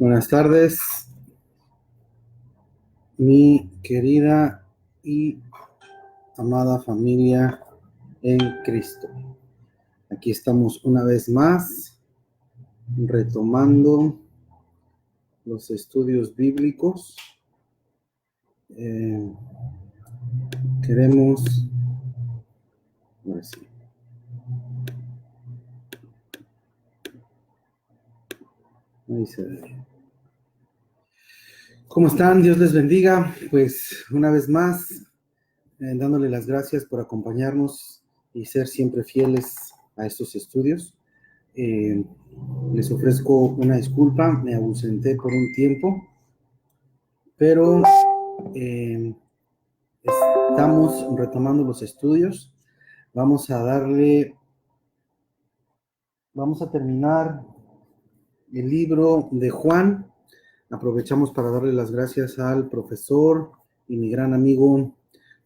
Buenas tardes, mi querida y amada familia en Cristo. Aquí estamos una vez más, retomando los estudios bíblicos. Queremos... Ahora sí. Ahí se ve. ¿Cómo están? Dios les bendiga. Pues una vez más, dándole las gracias por acompañarnos y ser siempre fieles a estos estudios. Les ofrezco una disculpa, me ausenté por un tiempo, pero estamos retomando los estudios. Vamos a terminar el libro de Juan. Aprovechamos para darle las gracias al profesor y mi gran amigo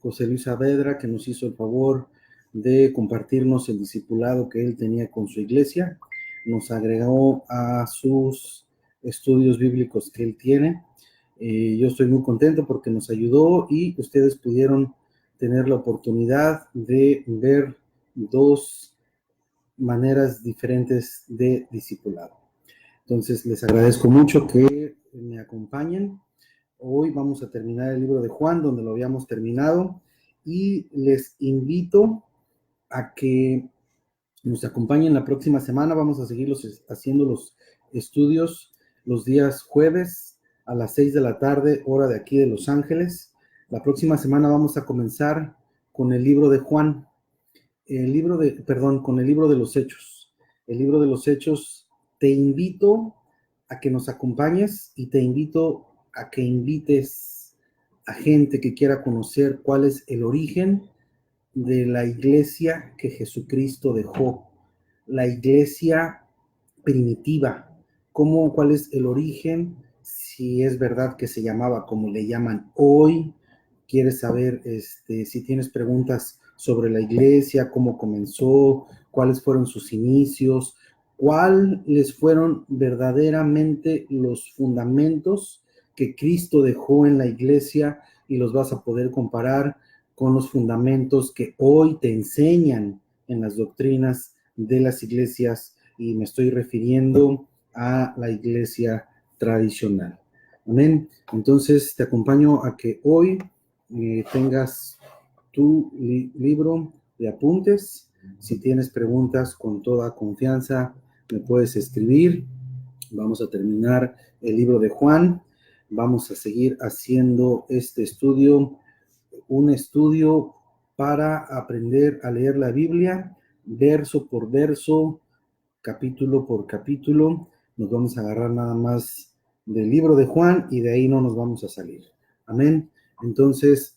José Luis Saavedra, que nos hizo el favor de compartirnos el discipulado que él tenía con su iglesia. Nos agregó a sus estudios bíblicos que él tiene. Yo estoy muy contento porque nos ayudó y ustedes pudieron tener la oportunidad de ver dos maneras diferentes de discipulado. Entonces les agradezco mucho que me acompañen. Hoy vamos a terminar el libro de Juan, donde lo habíamos terminado, y les invito a que nos acompañen la próxima semana. Vamos a seguir haciendo los estudios los días jueves a las 6 de la tarde, hora de aquí de Los Ángeles. La próxima semana vamos a comenzar con el libro de Juan, con el libro de los Hechos. El libro de los Hechos, te invito a que nos acompañes y te invito a que invites a gente que quiera conocer cuál es el origen de la iglesia que Jesucristo dejó, la iglesia primitiva, cuál es el origen, si es verdad que se llamaba como le llaman hoy. Quieres saber si tienes preguntas sobre la iglesia, cómo comenzó, cuáles fueron sus inicios, cuáles fueron verdaderamente los fundamentos que Cristo dejó en la iglesia, y los vas a poder comparar con los fundamentos que hoy te enseñan en las doctrinas de las iglesias, y me estoy refiriendo a la iglesia tradicional. Amén. Entonces te acompaño a que hoy tengas tu libro de apuntes. Si tienes preguntas, con toda confianza me puedes escribir. Vamos a terminar el libro de Juan. Vamos a seguir haciendo este estudio, un estudio para aprender a leer la Biblia, verso por verso, capítulo por capítulo. Nos vamos a agarrar nada más del libro de Juan y de ahí no nos vamos a salir. Amén. Entonces,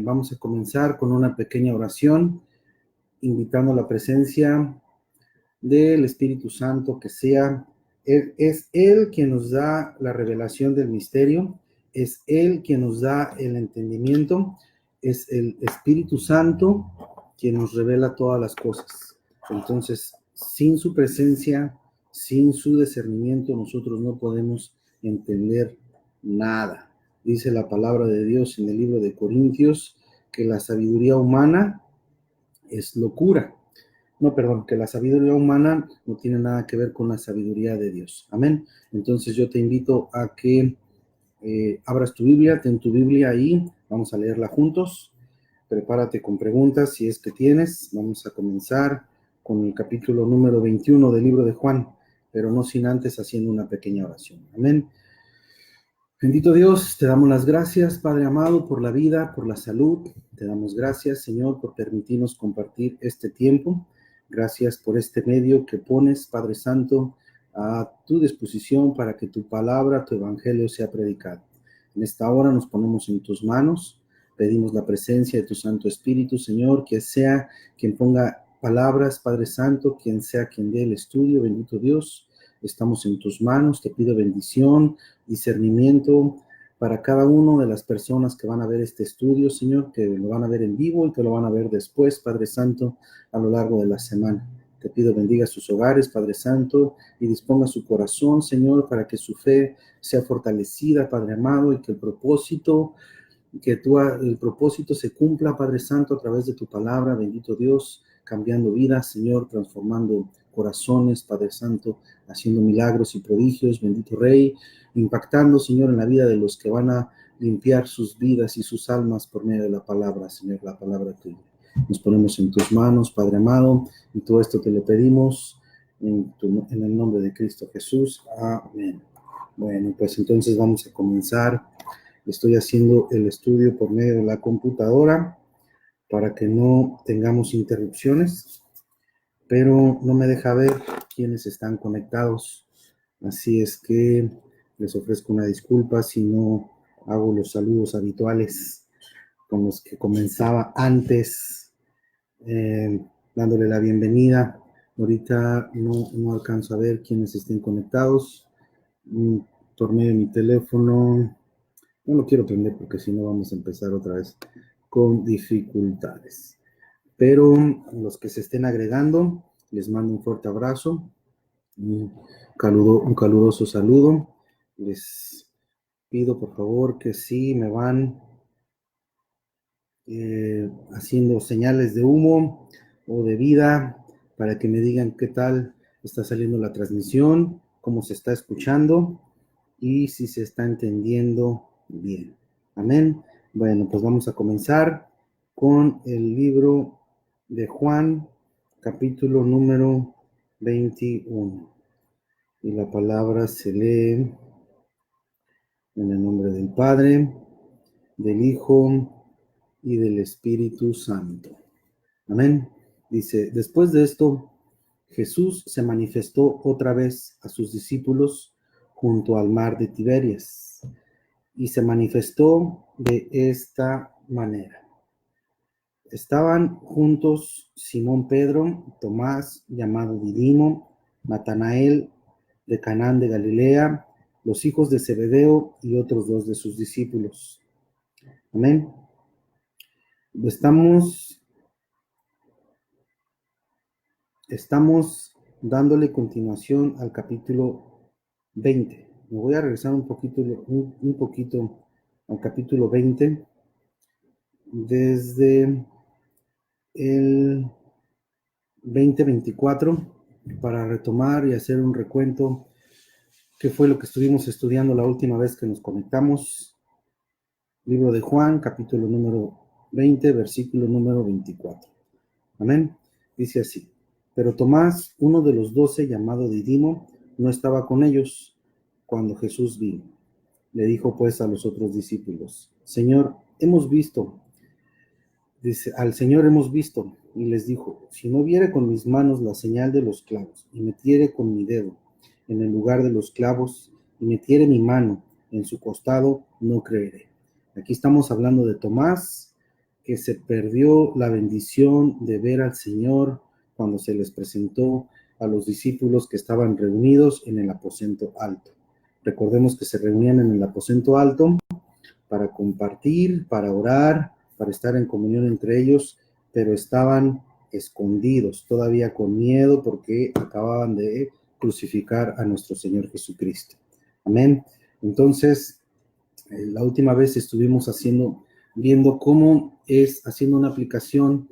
vamos a comenzar con una pequeña oración, invitando la presencia del Espíritu Santo, que es Él quien nos da la revelación del misterio, es Él quien nos da el entendimiento, es el Espíritu Santo quien nos revela todas las cosas. Entonces, sin su presencia, sin su discernimiento, nosotros no podemos entender nada. Dice la palabra de Dios en el libro de Corintios que la sabiduría humana es locura. Que la sabiduría humana no tiene nada que ver con la sabiduría de Dios. Amén. Entonces yo te invito a que abras tu Biblia, ten tu Biblia ahí, vamos a leerla juntos. Prepárate con preguntas si es que tienes. Vamos a comenzar con el capítulo número 21 del libro de Juan, pero no sin antes haciendo una pequeña oración. Amén. Bendito Dios, te damos las gracias, Padre amado, por la vida, por la salud. Te damos gracias, Señor, por permitirnos compartir este tiempo. Gracias por este medio que pones, Padre Santo, a tu disposición para que tu palabra, tu evangelio sea predicado. En esta hora nos ponemos en tus manos. Pedimos la presencia de tu Santo Espíritu, Señor, que sea quien ponga palabras, Padre Santo, quien sea quien dé el estudio. Bendito Dios, estamos en tus manos. Te pido bendición, discernimiento para cada una de las personas que van a ver este estudio, Señor, que lo van a ver en vivo y que lo van a ver después, Padre Santo, a lo largo de la semana. Te pido bendiga sus hogares, Padre Santo, y disponga su corazón, Señor, para que su fe sea fortalecida, Padre amado, y que el propósito se cumpla, Padre Santo, a través de tu palabra, bendito Dios, cambiando vidas, Señor, transformando corazones, Padre Santo, haciendo milagros y prodigios, bendito Rey, impactando, Señor, en la vida de los que van a limpiar sus vidas y sus almas por medio de la palabra, Señor, la palabra tuya. Nos ponemos en tus manos, Padre amado, y todo esto te lo pedimos en el nombre de Cristo Jesús. Amén. Bueno, pues entonces vamos a comenzar. Estoy haciendo el estudio por medio de la computadora para que no tengamos interrupciones, pero no me deja ver quiénes están conectados. Así es que les ofrezco una disculpa si no hago los saludos habituales con los que comenzaba antes, dándole la bienvenida. Ahorita no alcanzo a ver quiénes estén conectados. Por medio de mi teléfono, no lo quiero prender porque si no vamos a empezar otra vez con dificultades. Pero los que se estén agregando, les mando un fuerte abrazo, un caluroso saludo. Les pido por favor que si me van haciendo señales de humo o de vida para que me digan qué tal está saliendo la transmisión, cómo se está escuchando y si se está entendiendo bien. Amén. Bueno, pues vamos a comenzar con el libro de Juan, capítulo número 21. Y la palabra se lee en el nombre del Padre, del Hijo y del Espíritu Santo. Amén. Dice, después de esto, Jesús se manifestó otra vez a sus discípulos junto al mar de Tiberias, y se manifestó de esta manera. Estaban juntos Simón Pedro, Tomás, llamado Didimo, Natanael de Canaán de Galilea, los hijos de Zebedeo y otros dos de sus discípulos. Amén. Estamos dándole continuación al capítulo 20. Me voy a regresar un poquito al capítulo 20, desde el 20-24, para retomar y hacer un recuento, que fue lo que estuvimos estudiando la última vez que nos conectamos. Libro de Juan, capítulo número 20, versículo número 24. Amén. Dice así: pero Tomás, uno de los 12, llamado Didimo, no estaba con ellos cuando Jesús vino. Le dijo pues a los otros discípulos: Señor, al Señor hemos visto. Y les dijo: si no viere con mis manos la señal de los clavos, y metiere con mi dedo en el lugar de los clavos, y metiere mi mano en su costado, no creeré. Aquí estamos hablando de Tomás, que se perdió la bendición de ver al Señor cuando se les presentó a los discípulos que estaban reunidos en el aposento alto. Recordemos que se reunían en el aposento alto para compartir, para orar, para estar en comunión entre ellos, pero estaban escondidos, todavía con miedo, porque acababan de crucificar a nuestro Señor Jesucristo. Amén. Entonces, la última vez estuvimos viendo cómo es, haciendo una aplicación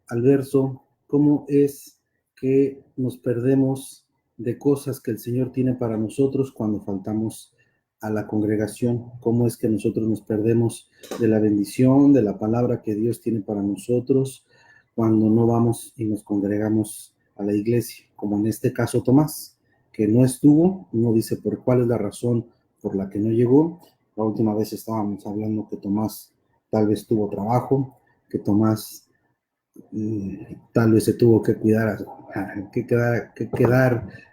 al verso, cómo es que nos perdemos de cosas que el Señor tiene para nosotros cuando faltamos a la congregación, cómo es que nosotros nos perdemos de la bendición, de la palabra que Dios tiene para nosotros cuando no vamos y nos congregamos a la iglesia, como en este caso Tomás, que no estuvo, no dice por cuál es la razón por la que no llegó. La última vez estábamos hablando que Tomás tal vez tuvo trabajo, que Tomás tal vez se tuvo que quedar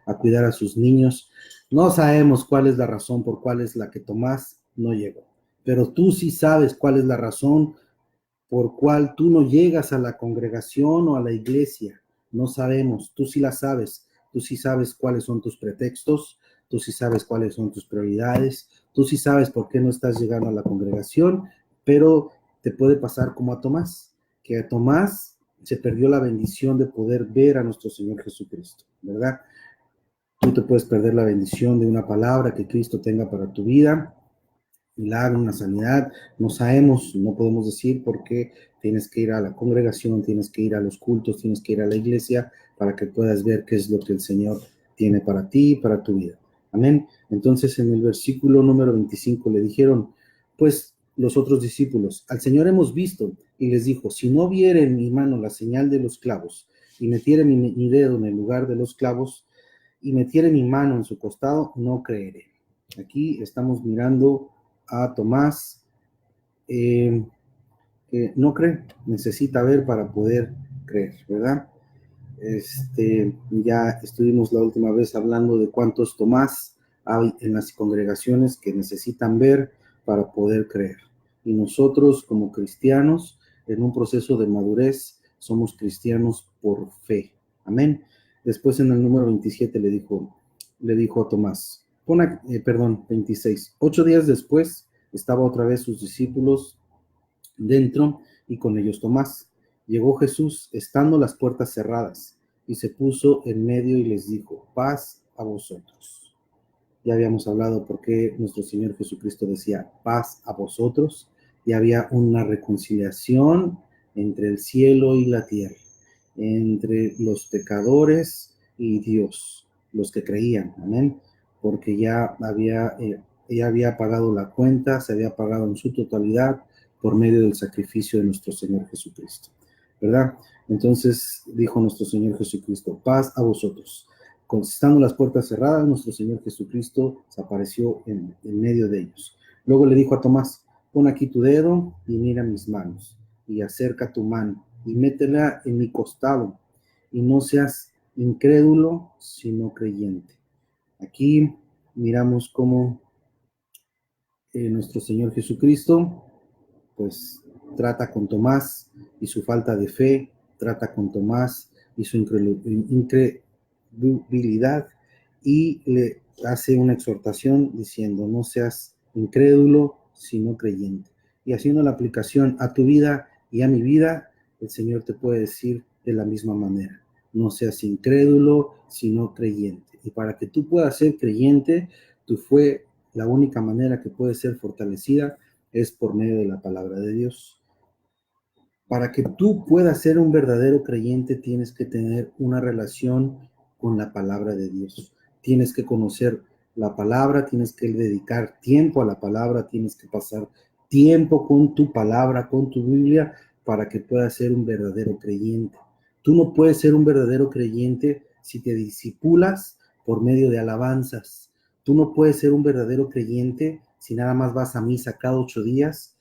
a cuidar a sus niños. No sabemos cuál es la razón por cuál es la que Tomás no llegó, pero tú sí sabes cuál es la razón por cuál tú no llegas a la congregación o a la iglesia. No sabemos, tú sí la sabes, tú sí sabes cuáles son tus pretextos, tú sí sabes cuáles son tus prioridades, tú sí sabes por qué no estás llegando a la congregación, pero te puede pasar como a Tomás, que a Tomás se perdió la bendición de poder ver a nuestro Señor Jesucristo, ¿verdad? Tú te puedes perder la bendición de una palabra que Cristo tenga para tu vida, milagro, una sanidad, no sabemos, no podemos decir porque tienes que ir a la congregación, tienes que ir a los cultos, tienes que ir a la iglesia para que puedas ver qué es lo que el Señor tiene para ti y para tu vida. Amén. Entonces en el versículo número 25 le dijeron, pues los otros discípulos, al Señor hemos visto, y les dijo, si no viere en mi mano la señal de los clavos y metiere mi dedo en el lugar de los clavos y metiere mi mano en su costado, no creeré. Aquí estamos mirando a Tomás, que no cree, necesita ver para poder creer, ¿verdad? Ya estuvimos la última vez hablando de cuántos Tomás hay en las congregaciones que necesitan ver para poder creer. Y nosotros como cristianos, en un proceso de madurez, somos cristianos por fe. Amén. Después en el número 27 le dijo a Tomás, 26. 8 días después estaba otra vez sus discípulos dentro y con ellos Tomás. Llegó Jesús estando las puertas cerradas y se puso en medio y les dijo, paz a vosotros. Ya habíamos hablado por qué nuestro Señor Jesucristo decía paz a vosotros, y había una reconciliación entre el cielo y la tierra, entre los pecadores y Dios, los que creían, amén, porque ya había pagado la cuenta, se había pagado en su totalidad por medio del sacrificio de nuestro Señor Jesucristo, ¿verdad? Entonces dijo nuestro Señor Jesucristo, paz a vosotros. Estando las puertas cerradas, nuestro Señor Jesucristo se apareció en medio de ellos. Luego le dijo a Tomás, pon aquí tu dedo y mira mis manos, y acerca tu mano y métela en mi costado, y no seas incrédulo, sino creyente. Aquí miramos cómo nuestro Señor Jesucristo, pues, trata con Tomás y su falta de fe, trata con Tomás y su incredulidad, y le hace una exhortación diciendo, no seas incrédulo, sino creyente. Y haciendo la aplicación a tu vida y a mi vida, el Señor te puede decir de la misma manera, no seas incrédulo, sino creyente. Y para que tú puedas ser creyente, tu fe, la única manera que puede ser fortalecida es por medio de la palabra de Dios. Para que tú puedas ser un verdadero creyente, tienes que tener una relación con la palabra de Dios. Tienes que conocer la palabra, tienes que dedicar tiempo a la palabra, tienes que pasar tiempo con tu palabra, con tu Biblia, para que puedas ser un verdadero creyente. Tú no puedes ser un verdadero creyente si te disipulas por medio de alabanzas. Tú no puedes ser un verdadero creyente si nada más vas a misa cada 8 días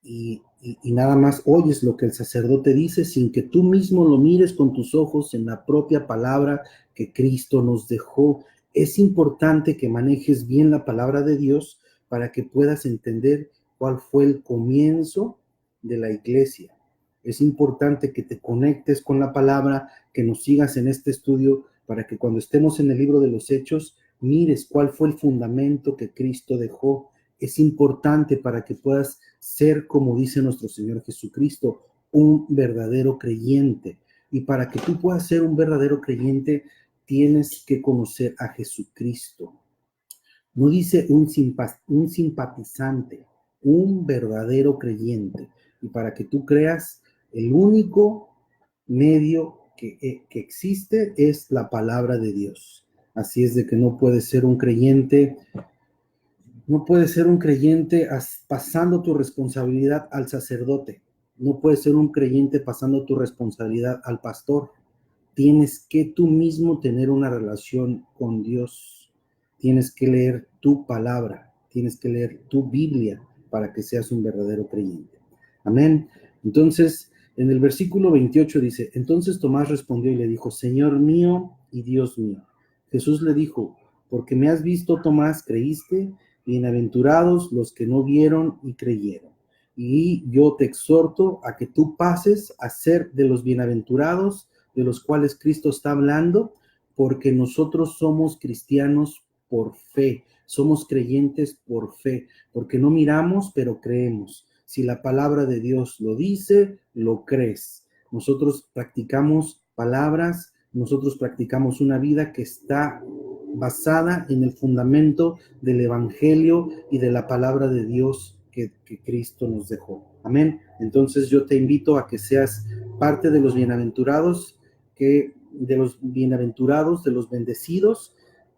y nada más oyes lo que el sacerdote dice sin que tú mismo lo mires con tus ojos en la propia palabra que Cristo nos dejó. Es importante que manejes bien la palabra de Dios para que puedas entender cuál fue el comienzo de la iglesia. Es importante que te conectes con la palabra, que nos sigas en este estudio para que cuando estemos en el libro de los Hechos, mires cuál fue el fundamento que Cristo dejó. Es importante para que puedas ser, como dice nuestro Señor Jesucristo, un verdadero creyente. Y para que tú puedas ser un verdadero creyente, tienes que conocer a Jesucristo. No dice un simpatizante, un verdadero creyente. Y para que tú creas, el único medio que existe es la palabra de Dios. Así es de que no puedes ser un creyente. No puedes ser un creyente pasando tu responsabilidad al sacerdote. No puedes ser un creyente pasando tu responsabilidad al pastor. Tienes que tú mismo tener una relación con Dios. Tienes que leer tu palabra. Tienes que leer tu Biblia para que seas un verdadero creyente. Amén. Entonces, en el versículo 28 dice, entonces Tomás respondió y le dijo, Señor mío y Dios mío. Jesús le dijo, porque me has visto, Tomás, creíste. Bienaventurados los que no vieron y creyeron. Y yo te exhorto a que tú pases a ser de los bienaventurados de los cuales Cristo está hablando, porque nosotros somos cristianos por fe, somos creyentes por fe, porque no miramos, pero creemos. Si la palabra de Dios lo dice, lo crees. nosotros practicamos palabras, nosotros practicamos una vida que está basada en el fundamento del Evangelio y de la palabra de Dios que Cristo nos dejó. Amén. Entonces yo te invito a que seas parte de los bienaventurados, de los bendecidos,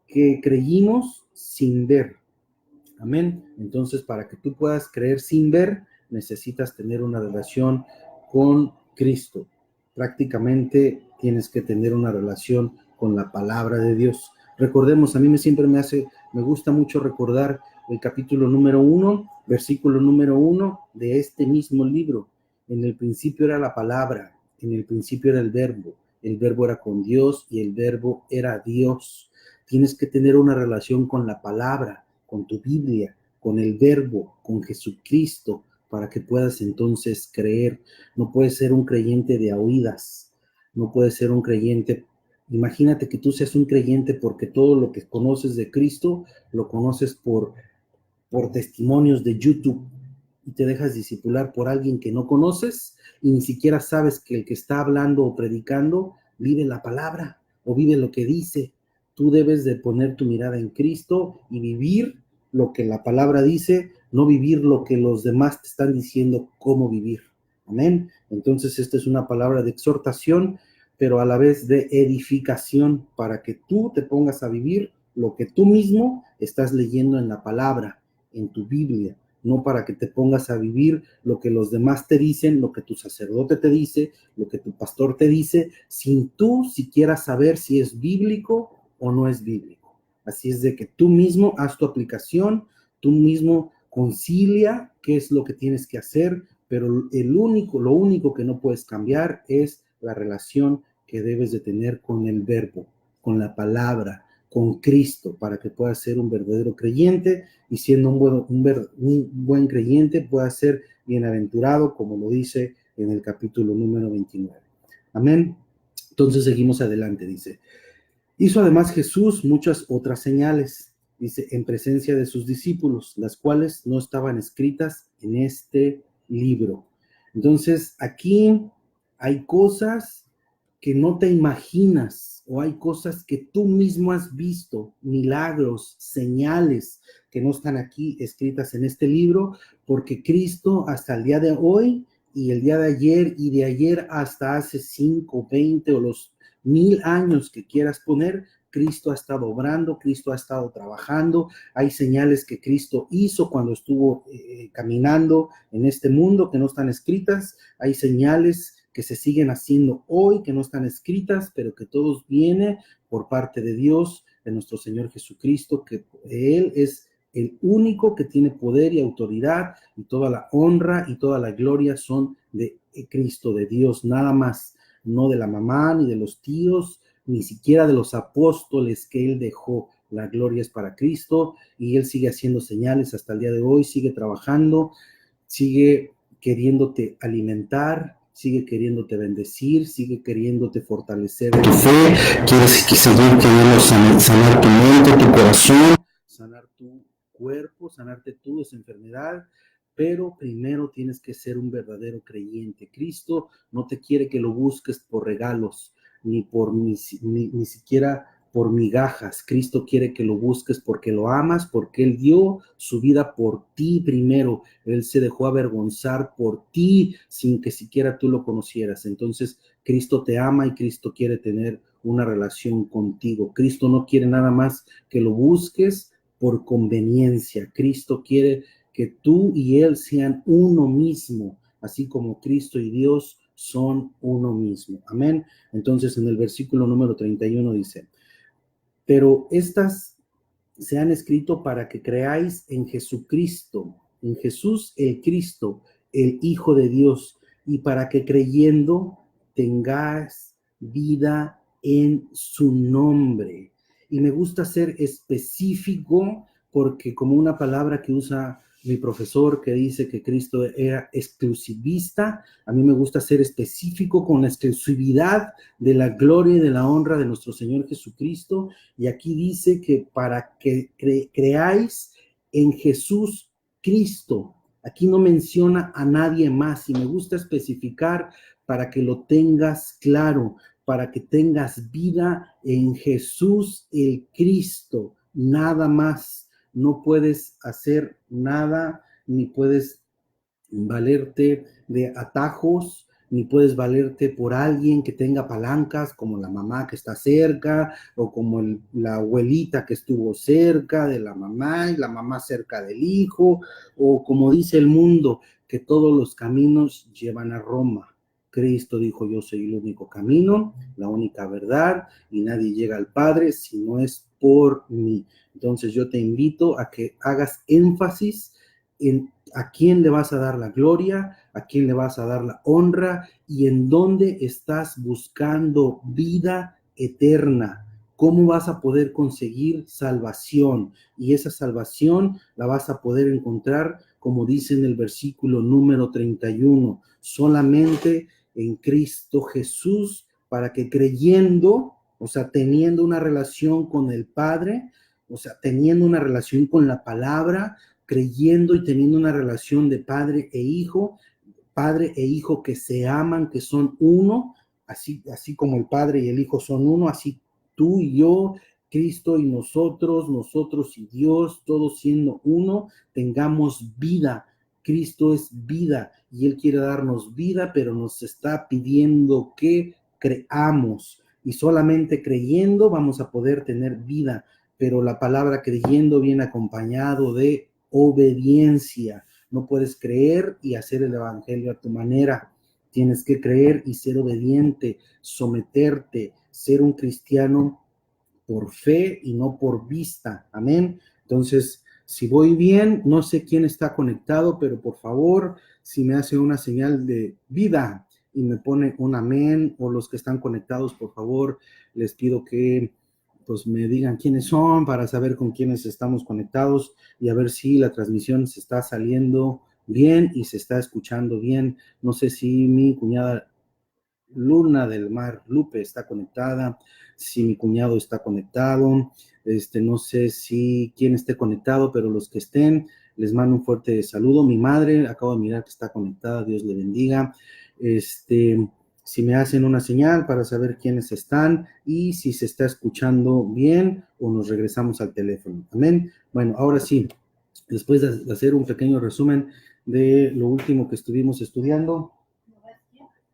que creímos sin ver. Amén. Entonces, para que tú puedas creer sin ver, necesitas tener una relación con Cristo. Prácticamente tienes que tener una relación con la palabra de Dios. Recordemos, a mí me gusta mucho recordar el capítulo número 1, versículo número 1 de este mismo libro. En el principio era la palabra, en el principio era el verbo era con Dios y el verbo era Dios. Tienes que tener una relación con la palabra, con tu Biblia, con el verbo, con Jesucristo, para que puedas entonces creer. No puedes ser un creyente de a oídas, no puedes ser un creyente. Imagínate que tú seas un creyente porque todo lo que conoces de Cristo lo conoces por testimonios de YouTube y te dejas discipular por alguien que no conoces y ni siquiera sabes que el que está hablando o predicando vive la palabra o vive lo que dice. Tú debes de poner tu mirada en Cristo y vivir lo que la palabra dice, no vivir lo que los demás te están diciendo cómo vivir. Amén. Entonces esta es una palabra de exhortación, pero a la vez de edificación para que tú te pongas a vivir lo que tú mismo estás leyendo en la palabra, en tu Biblia, no para que te pongas a vivir lo que los demás te dicen, lo que tu sacerdote te dice, lo que tu pastor te dice, sin tú siquiera saber si es bíblico o no es bíblico. Así es de que tú mismo haz tu aplicación, tú mismo concilia qué es lo que tienes que hacer, pero lo único que no puedes cambiar es la relación que debes de tener con el verbo, con la palabra, con Cristo, para que puedas ser un verdadero creyente y siendo un buen creyente puedas ser bienaventurado, como lo dice en el capítulo número 29. Amén. Entonces seguimos adelante, dice. Hizo además Jesús muchas otras señales, dice, en presencia de sus discípulos, las cuales no estaban escritas en este libro. Entonces, aquí hay cosas que no te imaginas o hay cosas que tú mismo has visto, milagros, señales que no están aquí escritas en este libro, porque Cristo hasta el día de hoy y el día de ayer y de ayer hasta hace 5, 20 o los 1000 años que quieras poner, Cristo ha estado obrando, Cristo ha estado trabajando, hay señales que Cristo hizo cuando estuvo caminando en este mundo que no están escritas, hay señales que se siguen haciendo hoy, que no están escritas, pero que todos vienen por parte de Dios, de nuestro Señor Jesucristo, que Él es el único que tiene poder y autoridad, y toda la honra y toda la gloria son de Cristo, de Dios, nada más, no de la mamá, ni de los tíos, ni siquiera de los apóstoles que Él dejó. La gloria es para Cristo, y Él sigue haciendo señales hasta el día de hoy, sigue trabajando, sigue queriéndote alimentar, sigue queriéndote bendecir, sigue queriéndote fortalecer en fe, quiere seguir queriendo sanar tu mente, tu corazón, sanar tu cuerpo, sanarte tú de esa enfermedad, pero primero tienes que ser un verdadero creyente. Cristo no te quiere que lo busques por regalos, ni siquiera por migajas. Cristo quiere que lo busques porque lo amas, porque Él dio su vida por ti primero. Él se dejó avergonzar por ti sin que siquiera tú lo conocieras. Entonces, Cristo te ama y Cristo quiere tener una relación contigo. Cristo no quiere nada más que lo busques por conveniencia. Cristo quiere que tú y Él sean uno mismo, así como Cristo y Dios son uno mismo. Amén. Entonces, en el versículo número 31 dice, pero estas se han escrito para que creáis en Jesucristo, en Jesús el Cristo, el Hijo de Dios, y para que creyendo tengáis vida en su nombre. Y me gusta ser específico porque como una palabra que usa mi profesor que dice que Cristo era exclusivista, a mí me gusta ser específico con la exclusividad de la gloria y de la honra de nuestro Señor Jesucristo. Y aquí dice que para que creáis en Jesús Cristo, Aquí no menciona a nadie más y me gusta especificar para que lo tengas claro, para que tengas vida en Jesús el Cristo, nada más. No puedes hacer nada, ni puedes valerte de atajos, ni puedes valerte por alguien que tenga palancas, como la mamá que está cerca, o como la abuelita que estuvo cerca de la mamá, y la mamá cerca del hijo, o como dice el mundo, que todos los caminos llevan a Roma. Cristo dijo, yo soy el único camino, la única verdad, y nadie llega al Padre si no es por mí. Entonces yo te invito a que hagas énfasis en a quién le vas a dar la gloria, a quién le vas a dar la honra y en dónde estás buscando vida eterna. ¿Cómo vas a poder conseguir salvación? Y esa salvación la vas a poder encontrar, como dice en el versículo número 31, solamente en Cristo Jesús, para que creyendo, o sea, teniendo una relación con el Padre, o sea, teniendo una relación con la palabra, creyendo y teniendo una relación de padre e hijo que se aman, que son uno, así como el Padre y el Hijo son uno, así tú y yo, Cristo y nosotros y Dios, todos siendo uno, tengamos vida. Cristo es vida y Él quiere darnos vida, pero nos está pidiendo que creamos y solamente creyendo vamos a poder tener vida, pero la palabra creyendo viene acompañado de obediencia. No puedes creer y hacer el evangelio a tu manera. Tienes que creer y ser obediente, someterte, ser un cristiano por fe y no por vista. Amén. Entonces, si voy bien, no sé quién está conectado, pero por favor, si me hace una señal de vida y me pone un amén, o los que están conectados, por favor, les pido que pues me digan quiénes son para saber con quiénes estamos conectados y a ver si la transmisión se está saliendo bien y se está escuchando bien. No sé si mi cuñada Luna del Mar Lupe está conectada, si mi cuñado está conectado, no sé si quién esté conectado, pero los que estén, les mando un fuerte saludo. Mi madre, acabo de mirar que está conectada, Dios le bendiga. Si me hacen una señal para saber quiénes están y si se está escuchando bien o nos regresamos al teléfono. Amén. Bueno, ahora sí, después de hacer un pequeño resumen de lo último que estuvimos estudiando.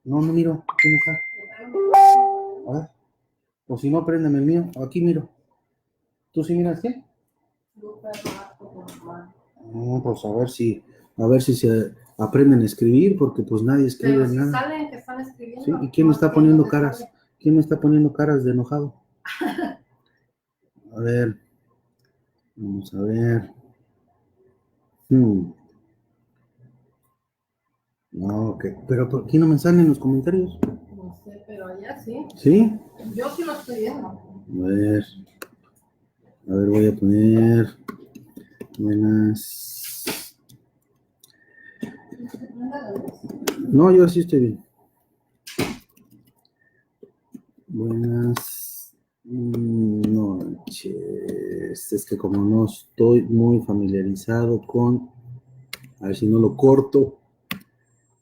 No miro. ¿Quién está? A ver. O si no, préndeme el mío. Aquí miro. ¿Tú sí miras qué? Pues a ver si se aprenden a escribir, porque pues nadie escribe pero si nada. Salen que están escribiendo. ¿Sí? ¿Y quién me está poniendo caras? ¿Quién me está poniendo caras de enojado? A ver. Vamos a ver. No, ok. Pero ¿por qué no me salen los comentarios? No sé, pero allá sí. ¿Sí? Yo sí lo estoy viendo. A ver, voy a poner buenas. No, yo sí estoy bien. Buenas noches. Es que como no estoy muy familiarizado con... A ver si no lo corto.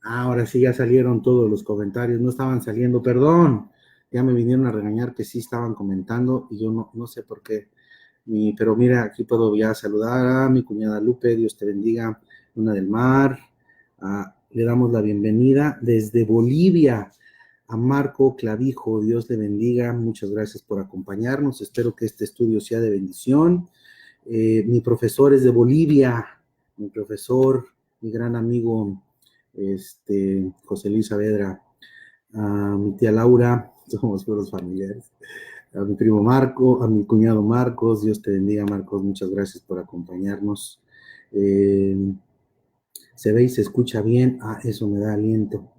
Ahora sí ya salieron todos los comentarios. No estaban saliendo, perdón. Ya me vinieron a regañar que sí estaban comentando y yo no sé por qué. Pero mira, aquí puedo ya saludar a mi cuñada Lupe. Dios te bendiga. Luna del Mar. Le damos la bienvenida desde Bolivia a Marco Clavijo. Dios le bendiga. Muchas gracias por acompañarnos. Espero que este estudio sea de bendición. Mi profesor es de Bolivia. Mi profesor, mi gran amigo José Luis Saavedra. A mi tía Laura. Somos puros familiares. A mi primo Marco, a mi cuñado Marcos. Dios te bendiga, Marcos. Muchas gracias por acompañarnos. Se ve y se escucha bien. Eso me da aliento.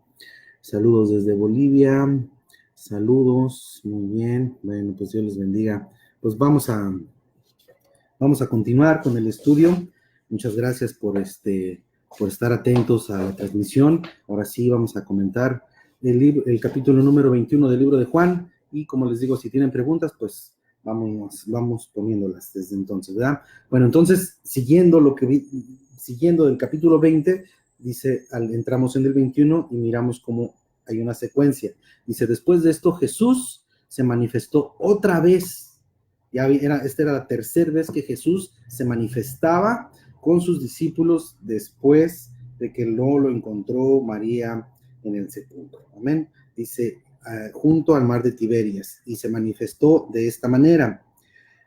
Saludos desde Bolivia. Saludos. Muy bien. Bueno, pues Dios les bendiga. Pues vamos a continuar con el estudio. Muchas gracias por estar atentos a la transmisión. Ahora sí vamos a comentar el capítulo número 21 del libro de Juan. Y como les digo, si tienen preguntas, pues vamos poniéndolas desde entonces, ¿verdad? Bueno, entonces, siguiendo lo que siguiendo del capítulo 20, dice, entramos en el 21 y miramos cómo hay una secuencia. Dice, después de esto Jesús se manifestó otra vez. Esta era la tercera vez que Jesús se manifestaba con sus discípulos después de que no lo encontró María en el sepulcro. Amén. Dice, junto al mar de Tiberias, y se manifestó de esta manera.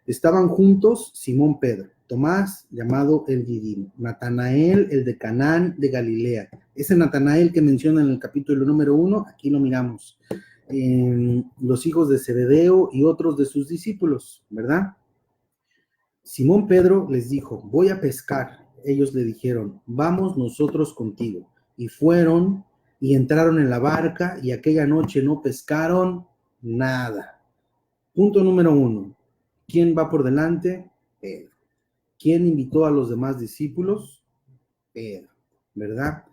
Estaban juntos Simón Pedro, Tomás, llamado el Didimo, Natanael, el de Canaán de Galilea. Ese Natanael que menciona en el capítulo número 1, aquí lo miramos. Los hijos de Zebedeo y otros de sus discípulos, ¿verdad? Simón Pedro les dijo, voy a pescar. Ellos le dijeron, vamos nosotros contigo. Y fueron y entraron en la barca y aquella noche no pescaron nada. Punto número 1. ¿Quién va por delante? Pedro. ¿Quién invitó a los demás discípulos? Pedro, ¿verdad?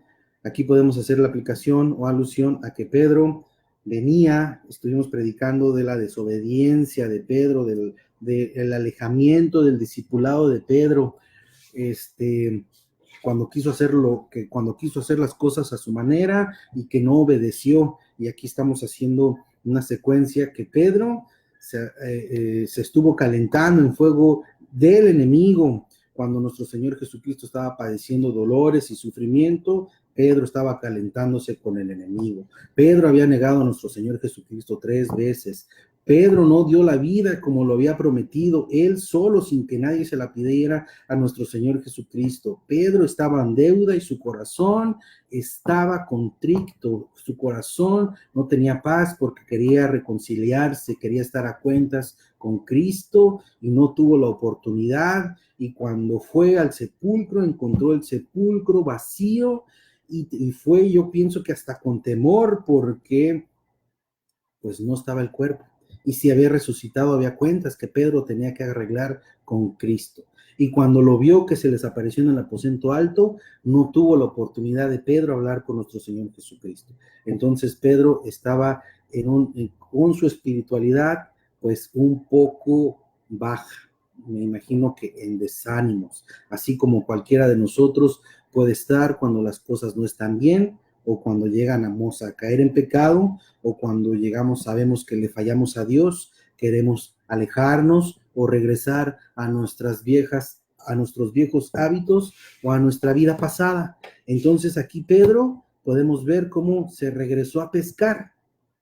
Aquí podemos hacer la aplicación o alusión a que Pedro estuvimos predicando de la desobediencia de Pedro, del alejamiento del discipulado de Pedro, cuando quiso hacer las cosas a su manera y que no obedeció. Y aquí estamos haciendo una secuencia que Pedro se estuvo calentando en fuego del enemigo. Cuando nuestro Señor Jesucristo estaba padeciendo dolores y sufrimiento, Pedro estaba calentándose con el enemigo. Pedro había negado a nuestro Señor Jesucristo 3 veces. Pedro no dio la vida como lo había prometido, él solo, sin que nadie se la pidiera a nuestro Señor Jesucristo. Pedro estaba en deuda y su corazón estaba contrito. Su corazón no tenía paz porque quería reconciliarse, quería estar a cuentas con Cristo y no tuvo la oportunidad. Y cuando fue al sepulcro, encontró el sepulcro vacío y fue, yo pienso que hasta con temor, porque pues no estaba el cuerpo. Y si había resucitado, había cuentas que Pedro tenía que arreglar con Cristo. Y cuando lo vio que se les apareció en el aposento alto, no tuvo la oportunidad de Pedro hablar con nuestro Señor Jesucristo. Entonces Pedro estaba con su espiritualidad pues un poco baja. Me imagino que en desánimos, así como cualquiera de nosotros puede estar cuando las cosas no están bien, o cuando llegamos a caer en pecado, o cuando sabemos que le fallamos a Dios, queremos alejarnos o regresar a nuestros viejos hábitos o a nuestra vida pasada. Entonces aquí Pedro podemos ver cómo se regresó a pescar,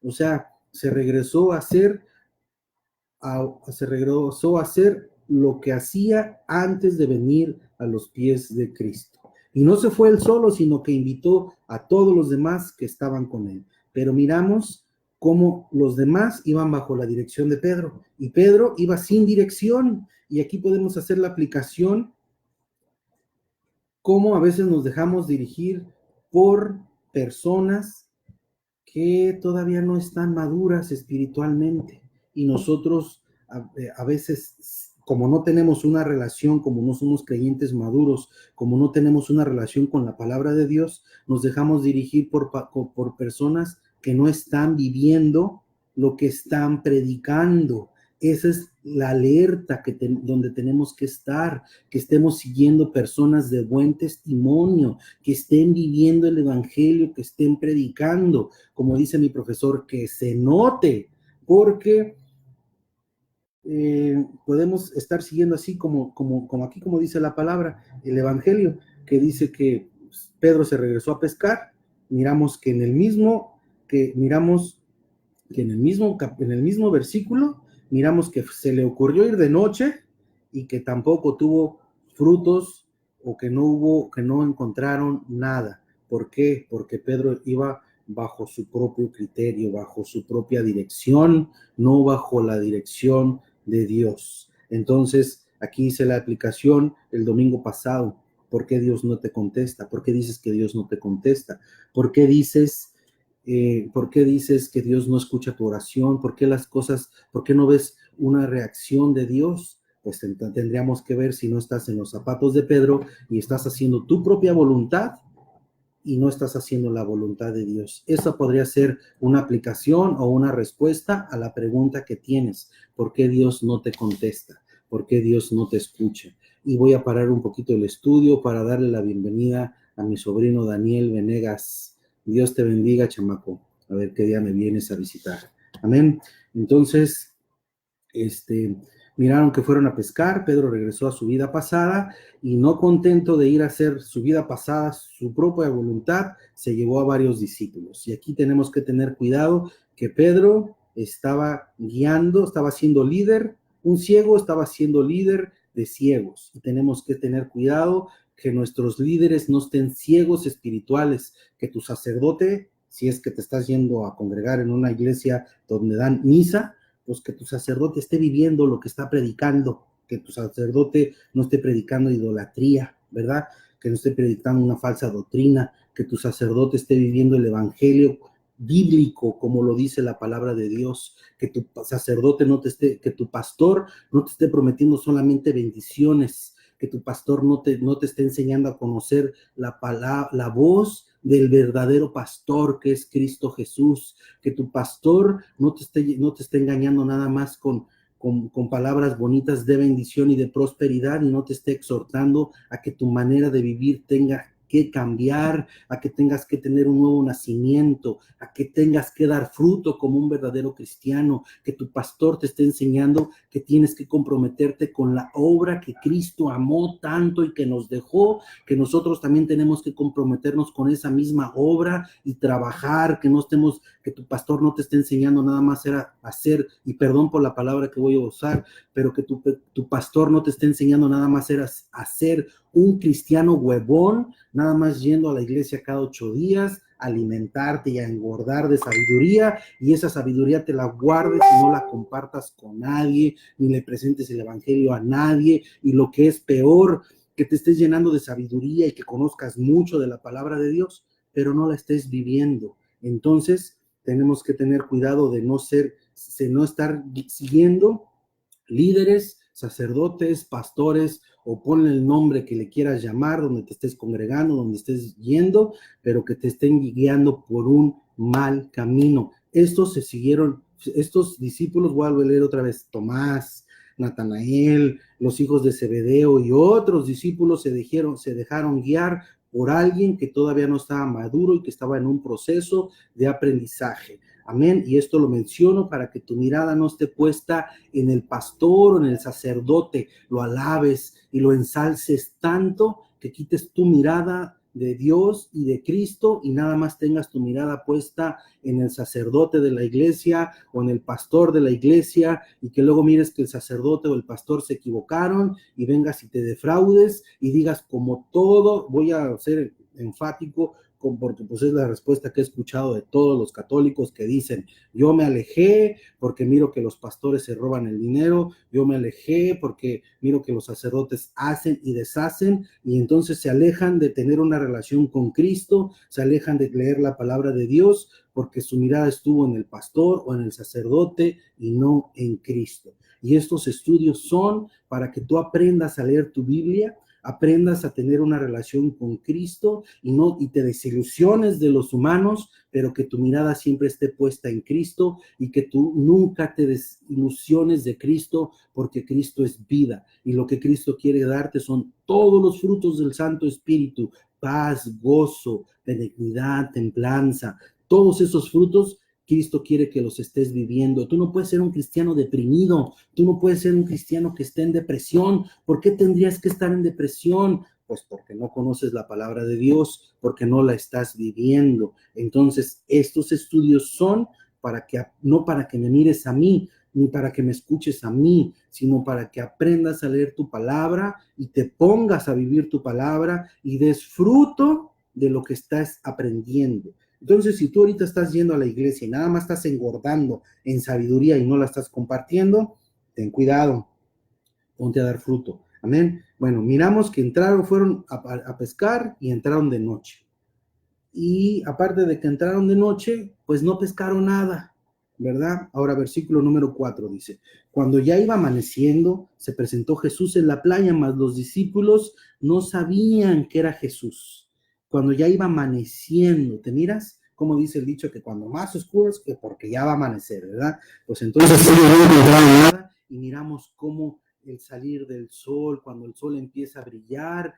o sea, se regresó a hacer lo que hacía antes de venir a los pies de Cristo. Y no se fue él solo, sino que invitó a todos los demás que estaban con él. Pero miramos cómo los demás iban bajo la dirección de Pedro, y Pedro iba sin dirección. Y aquí podemos hacer la aplicación, cómo a veces nos dejamos dirigir por personas que todavía no están maduras espiritualmente. Y nosotros a veces, como no tenemos una relación, como no somos creyentes maduros, como no tenemos una relación con la palabra de Dios, nos dejamos dirigir por personas que no están viviendo lo que están predicando. Esa es la alerta donde tenemos que estar, que estemos siguiendo personas de buen testimonio, que estén viviendo el evangelio, que estén predicando, como dice mi profesor, que se note, porque podemos estar siguiendo así como aquí, como dice la palabra, el evangelio, que dice que Pedro se regresó a pescar. Miramos que en el mismo versículo, miramos que se le ocurrió ir de noche y que tampoco tuvo frutos, o que no encontraron nada. ¿Por qué? Porque Pedro iba bajo su propio criterio, bajo su propia dirección, no bajo la dirección de Dios. Entonces, aquí hice la aplicación el domingo pasado. ¿Por qué Dios no te contesta? ¿Por qué dices que Dios no te contesta? ¿Por qué dices que Dios no escucha tu oración? ¿Por qué no ves una reacción de Dios? Pues tendríamos que ver si no estás en los zapatos de Pedro y estás haciendo tu propia voluntad y no estás haciendo la voluntad de Dios. Esa podría ser una aplicación o una respuesta a la pregunta que tienes. ¿Por qué Dios no te contesta? por qué Dios no te escucha. Y voy a parar un poquito el estudio para darle la bienvenida a mi sobrino Daniel Venegas. Dios te bendiga, chamaco. A ver qué día me vienes a visitar. Amén. Entonces, miraron que fueron a pescar, Pedro regresó a su vida pasada y no contento de ir a hacer su vida pasada, su propia voluntad, se llevó a varios discípulos. Y aquí tenemos que tener cuidado que Pedro estaba guiando, estaba siendo líder, un ciego estaba siendo líder de ciegos. Y tenemos que tener cuidado que nuestros líderes no estén ciegos espirituales, que tu sacerdote, si es que te estás yendo a congregar en una iglesia donde dan misa, pues que tu sacerdote esté viviendo lo que está predicando, que tu sacerdote no esté predicando idolatría, ¿verdad? Que no esté predicando una falsa doctrina, que tu sacerdote esté viviendo el evangelio bíblico, como lo dice la palabra de Dios, que tu sacerdote no te esté, que tu pastor no te esté prometiendo solamente bendiciones, que tu pastor no te esté enseñando a conocer la palabra, la voz del verdadero pastor que es Cristo Jesús, que tu pastor no te esté engañando nada más con palabras bonitas de bendición y de prosperidad y no te esté exhortando a que tu manera de vivir tenga que cambiar, a que tengas que tener un nuevo nacimiento, a que tengas que dar fruto como un verdadero cristiano, que tu pastor te esté enseñando que tienes que comprometerte con la obra que Cristo amó tanto y que nos dejó, que nosotros también tenemos que comprometernos con esa misma obra y trabajar, que tu pastor no te esté enseñando nada más a hacer, y perdón por la palabra que voy a usar, pero que tu pastor no te esté enseñando nada más a ser un cristiano huevón, nada más yendo a la iglesia cada 8 días, alimentarte y a engordar de sabiduría, y esa sabiduría te la guardes y no la compartas con nadie, ni le presentes el evangelio a nadie, y lo que es peor, que te estés llenando de sabiduría y que conozcas mucho de la palabra de Dios, pero no la estés viviendo. Entonces, tenemos que tener cuidado de no estar siguiendo líderes, sacerdotes, pastores, o ponle el nombre que le quieras llamar, donde te estés congregando, donde estés yendo, pero que te estén guiando por un mal camino. Estos discípulos, voy a leer otra vez, Tomás, Natanael, los hijos de Zebedeo y otros discípulos se dejaron guiar por alguien que todavía no estaba maduro y que estaba en un proceso de aprendizaje. Amén. Y esto lo menciono para que tu mirada no esté puesta en el pastor o en el sacerdote, lo alabes y lo ensalces tanto que quites tu mirada de Dios y de Cristo y nada más tengas tu mirada puesta en el sacerdote de la iglesia o en el pastor de la iglesia, y que luego mires que el sacerdote o el pastor se equivocaron y vengas y te defraudes y digas, como todo, voy a ser enfático, porque pues es la respuesta que he escuchado de todos los católicos que dicen, yo me alejé porque miro que los pastores se roban el dinero, yo me alejé porque miro que los sacerdotes hacen y deshacen, y entonces se alejan de tener una relación con Cristo, se alejan de leer la palabra de Dios porque su mirada estuvo en el pastor o en el sacerdote y no en Cristo. Y estos estudios son para que tú aprendas a leer tu Biblia, aprendas a tener una relación con Cristo y te desilusiones de los humanos, pero que tu mirada siempre esté puesta en Cristo y que tú nunca te desilusiones de Cristo, porque Cristo es vida y lo que Cristo quiere darte son todos los frutos del Santo Espíritu: paz, gozo, benignidad, templanza. Todos esos frutos Cristo quiere que los estés viviendo. Tú no puedes ser un cristiano deprimido, tú no puedes ser un cristiano que esté en depresión. ¿Por qué tendrías que estar en depresión? Pues porque no conoces la palabra de Dios, porque no la estás viviendo. Entonces, estos estudios son no para que me mires a mí, ni para que me escuches a mí, sino para que aprendas a leer tu palabra y te pongas a vivir tu palabra y des fruto de lo que estás aprendiendo. Entonces, si tú ahorita estás yendo a la iglesia y nada más estás engordando en sabiduría y no la estás compartiendo, ten cuidado, ponte a dar fruto. Amén. Bueno, miramos que fueron a pescar y entraron de noche. Y aparte de que entraron de noche, pues no pescaron nada, ¿verdad? Ahora, versículo número 4 dice, cuando ya iba amaneciendo, se presentó Jesús en la playa, mas los discípulos no sabían que era Jesús. Cuando ya iba amaneciendo, ¿te miras? Como dice el dicho, que cuando más oscuro es que porque ya va a amanecer, ¿verdad? Pues entonces no encontraron nada y miramos cómo el salir del sol, cuando el sol empieza a brillar,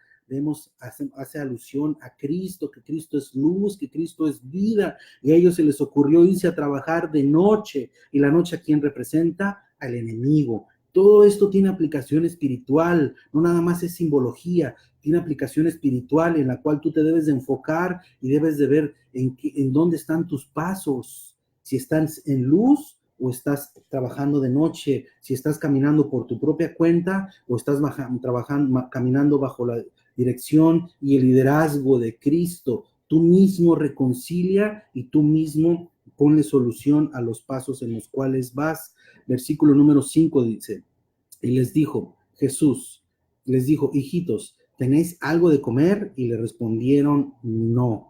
hace alusión a Cristo, que Cristo es luz, que Cristo es vida, y a ellos se les ocurrió irse a trabajar de noche, y la noche, ¿a quién representa? Al enemigo. Todo esto tiene aplicación espiritual, no nada más es simbología, tiene aplicación espiritual en la cual tú te debes de enfocar y debes de ver en dónde están tus pasos, si estás en luz o estás trabajando de noche, si estás caminando por tu propia cuenta o estás caminando bajo la dirección y el liderazgo de Cristo. Tú mismo reconcilia y tú mismo ponle solución a los pasos en los cuales vas. Versículo número 5 dice, y les dijo, Jesús, les dijo, hijitos, ¿tenéis algo de comer? Y le respondieron, no.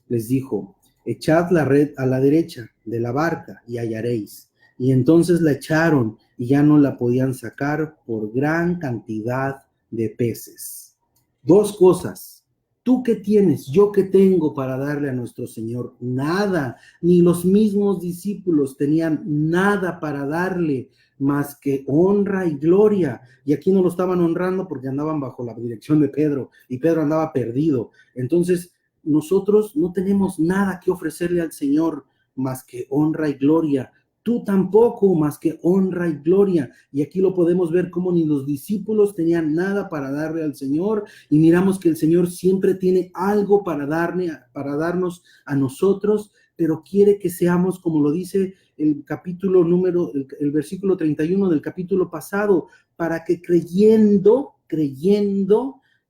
Les dijo, echad la red a la derecha de la barca y hallaréis. Y entonces la echaron y ya no la podían sacar por gran cantidad de peces. Dos cosas. ¿Tú qué tienes? ¿Yo qué tengo para darle a nuestro Señor? Nada. Ni los mismos discípulos tenían nada para darle más que honra y gloria. Y aquí no lo estaban honrando porque andaban bajo la dirección de Pedro y Pedro andaba perdido. Entonces, nosotros no tenemos nada que ofrecerle al Señor más que honra y gloria. Tú tampoco más que honra y gloria. Y aquí lo podemos ver como ni los discípulos tenían nada para darle al Señor y miramos que el Señor siempre tiene algo para darnos a nosotros, pero quiere que seamos, como lo dice el versículo 31 del capítulo pasado, para que creyendo,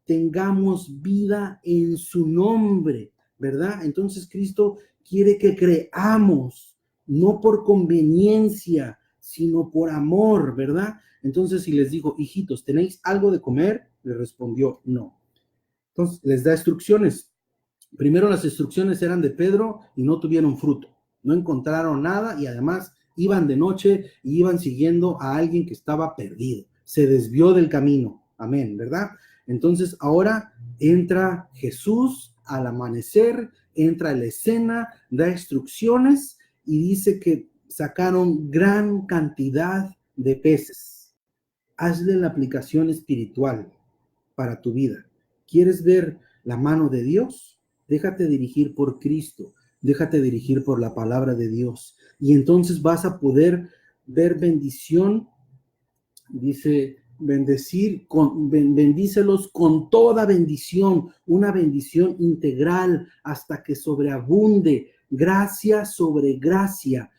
tengamos vida en su nombre, ¿verdad? Entonces Cristo quiere que creamos, no por conveniencia, sino por amor, ¿verdad? Entonces, si les digo, hijitos, ¿tenéis algo de comer? Le respondió, no. Entonces, les da instrucciones. Primero las instrucciones eran de Pedro y no tuvieron fruto. No encontraron nada y además iban de noche y iban siguiendo a alguien que estaba perdido. Se desvió del camino. Amén, ¿verdad? Entonces ahora entra Jesús al amanecer, entra a la escena, da instrucciones y dice que sacaron gran cantidad de peces. Hazle la aplicación espiritual para tu vida. ¿Quieres ver la mano de Dios? Déjate dirigir por Cristo, déjate dirigir por la palabra de Dios y entonces vas a poder ver bendición. Dice, bendícelos con toda bendición, una bendición integral hasta que sobreabunde, gracia sobre gracia,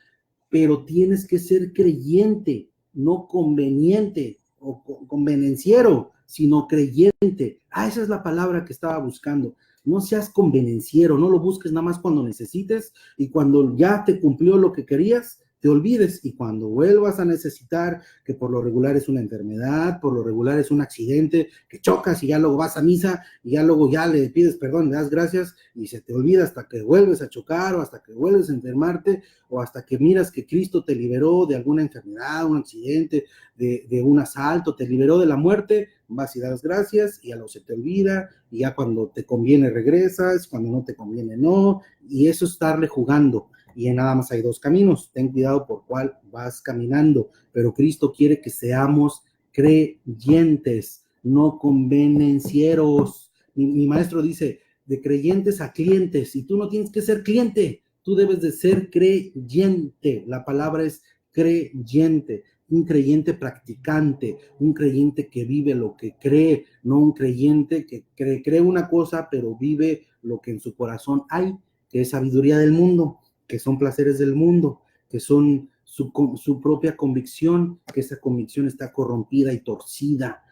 pero tienes que ser creyente, no conveniente o convenenciero, sino creyente. Esa es la palabra que estaba buscando. No seas convenenciero, no lo busques nada más cuando necesites y cuando ya te cumplió lo que querías, te olvides y cuando vuelvas a necesitar, que por lo regular es una enfermedad, por lo regular es un accidente, que chocas y ya luego vas a misa y ya luego ya le pides perdón, le das gracias y se te olvida hasta que vuelves a chocar o hasta que vuelves a enfermarte o hasta que miras que Cristo te liberó de alguna enfermedad, un accidente, de un asalto, te liberó de la muerte, vas y das gracias y a lo se te olvida y ya cuando te conviene regresas, cuando no te conviene no, y eso es estarle jugando. Y en nada más hay dos caminos, ten cuidado por cuál vas caminando, pero Cristo quiere que seamos creyentes, no convenencieros. Mi maestro dice, de creyentes a clientes, y tú no tienes que ser cliente, tú debes de ser creyente. La palabra es creyente, un creyente practicante, un creyente que vive lo que cree, no un creyente que cree una cosa, pero vive lo que en su corazón hay, que es sabiduría del mundo, que son placeres del mundo, que son su propia convicción, que esa convicción está corrompida y torcida,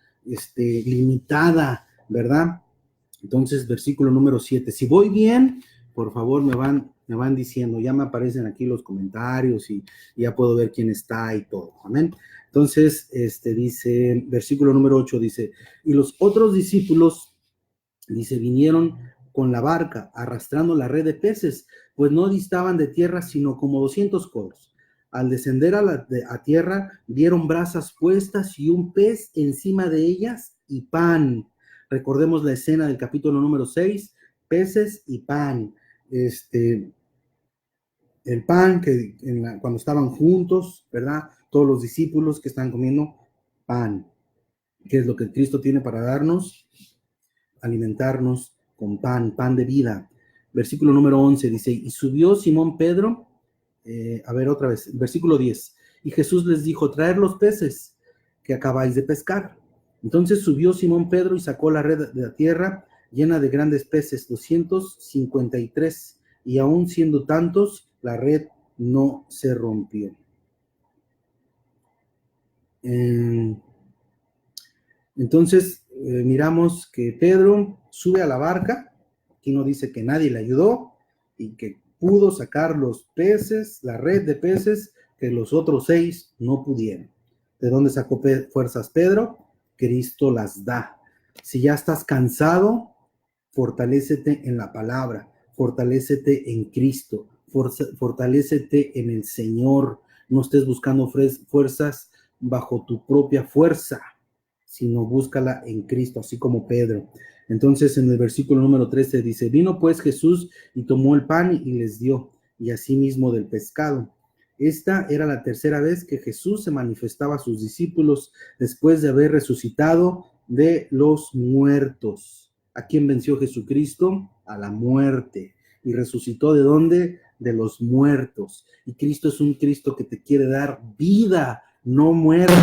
limitada, ¿verdad? Entonces, versículo número 7. Si voy bien, por favor me van diciendo, ya me aparecen aquí los comentarios y ya puedo ver quién está y todo. Amén. Entonces, dice, versículo número 8 dice, y los otros discípulos, dice, vinieron con la barca arrastrando la red de peces, pues no distaban de tierra sino como 200 codos. Al descender a tierra, vieron brasas puestas y un pez encima de ellas y pan. Recordemos la escena del capítulo número 6, peces y pan. El pan cuando estaban juntos, ¿verdad? Todos los discípulos que están comiendo pan. ¿Qué es lo que Cristo tiene para darnos? Alimentarnos con pan de vida. Versículo número 11 dice, y subió Simón Pedro, a ver otra vez, versículo 10, y Jesús les dijo, traed los peces que acabáis de pescar. Entonces subió Simón Pedro y sacó la red de la tierra llena de grandes peces, 253, y aún siendo tantos, la red no se rompió. Entonces miramos que Pedro sube a la barca, aquí no dice que nadie le ayudó y que pudo sacar los peces, la red de peces, que los otros 6 no pudieron. ¿De dónde sacó fuerzas Pedro? Cristo las da. Si ya estás cansado, fortalécete en la palabra, fortalécete en Cristo, fortalécete en el Señor. No estés buscando fuerzas bajo tu propia fuerza, sino búscala en Cristo, así como Pedro. Entonces en el versículo número 13 dice, vino pues Jesús y tomó el pan y les dio, y asimismo del pescado. Esta era la tercera vez que Jesús se manifestaba a sus discípulos después de haber resucitado de los muertos. ¿A quién venció Jesucristo? A la muerte. ¿Y resucitó de dónde? De los muertos. Y Cristo es un Cristo que te quiere dar vida, no muerte.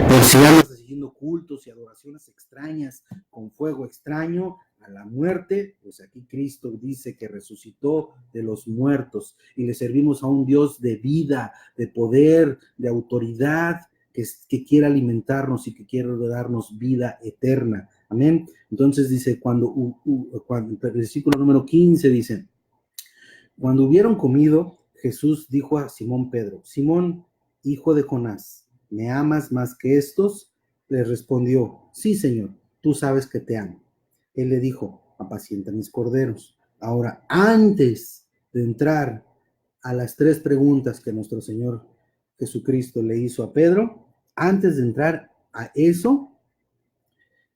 Por si andas haciendo cultos y adoraciones extrañas con fuego extraño a la muerte, pues aquí Cristo dice que resucitó de los muertos y le servimos a un Dios de vida, de poder, de autoridad, que quiere alimentarnos y que quiere darnos vida eterna. Amén. Entonces dice, cuando el versículo número 15 dice, cuando hubieron comido, Jesús dijo a Simón Pedro, Simón, hijo de Jonás, ¿me amas más que estos? Le respondió, sí, Señor, tú sabes que te amo. Él le dijo, apacienta mis corderos. Ahora, antes de entrar a las 3 preguntas que nuestro Señor Jesucristo le hizo a Pedro, antes de entrar a eso,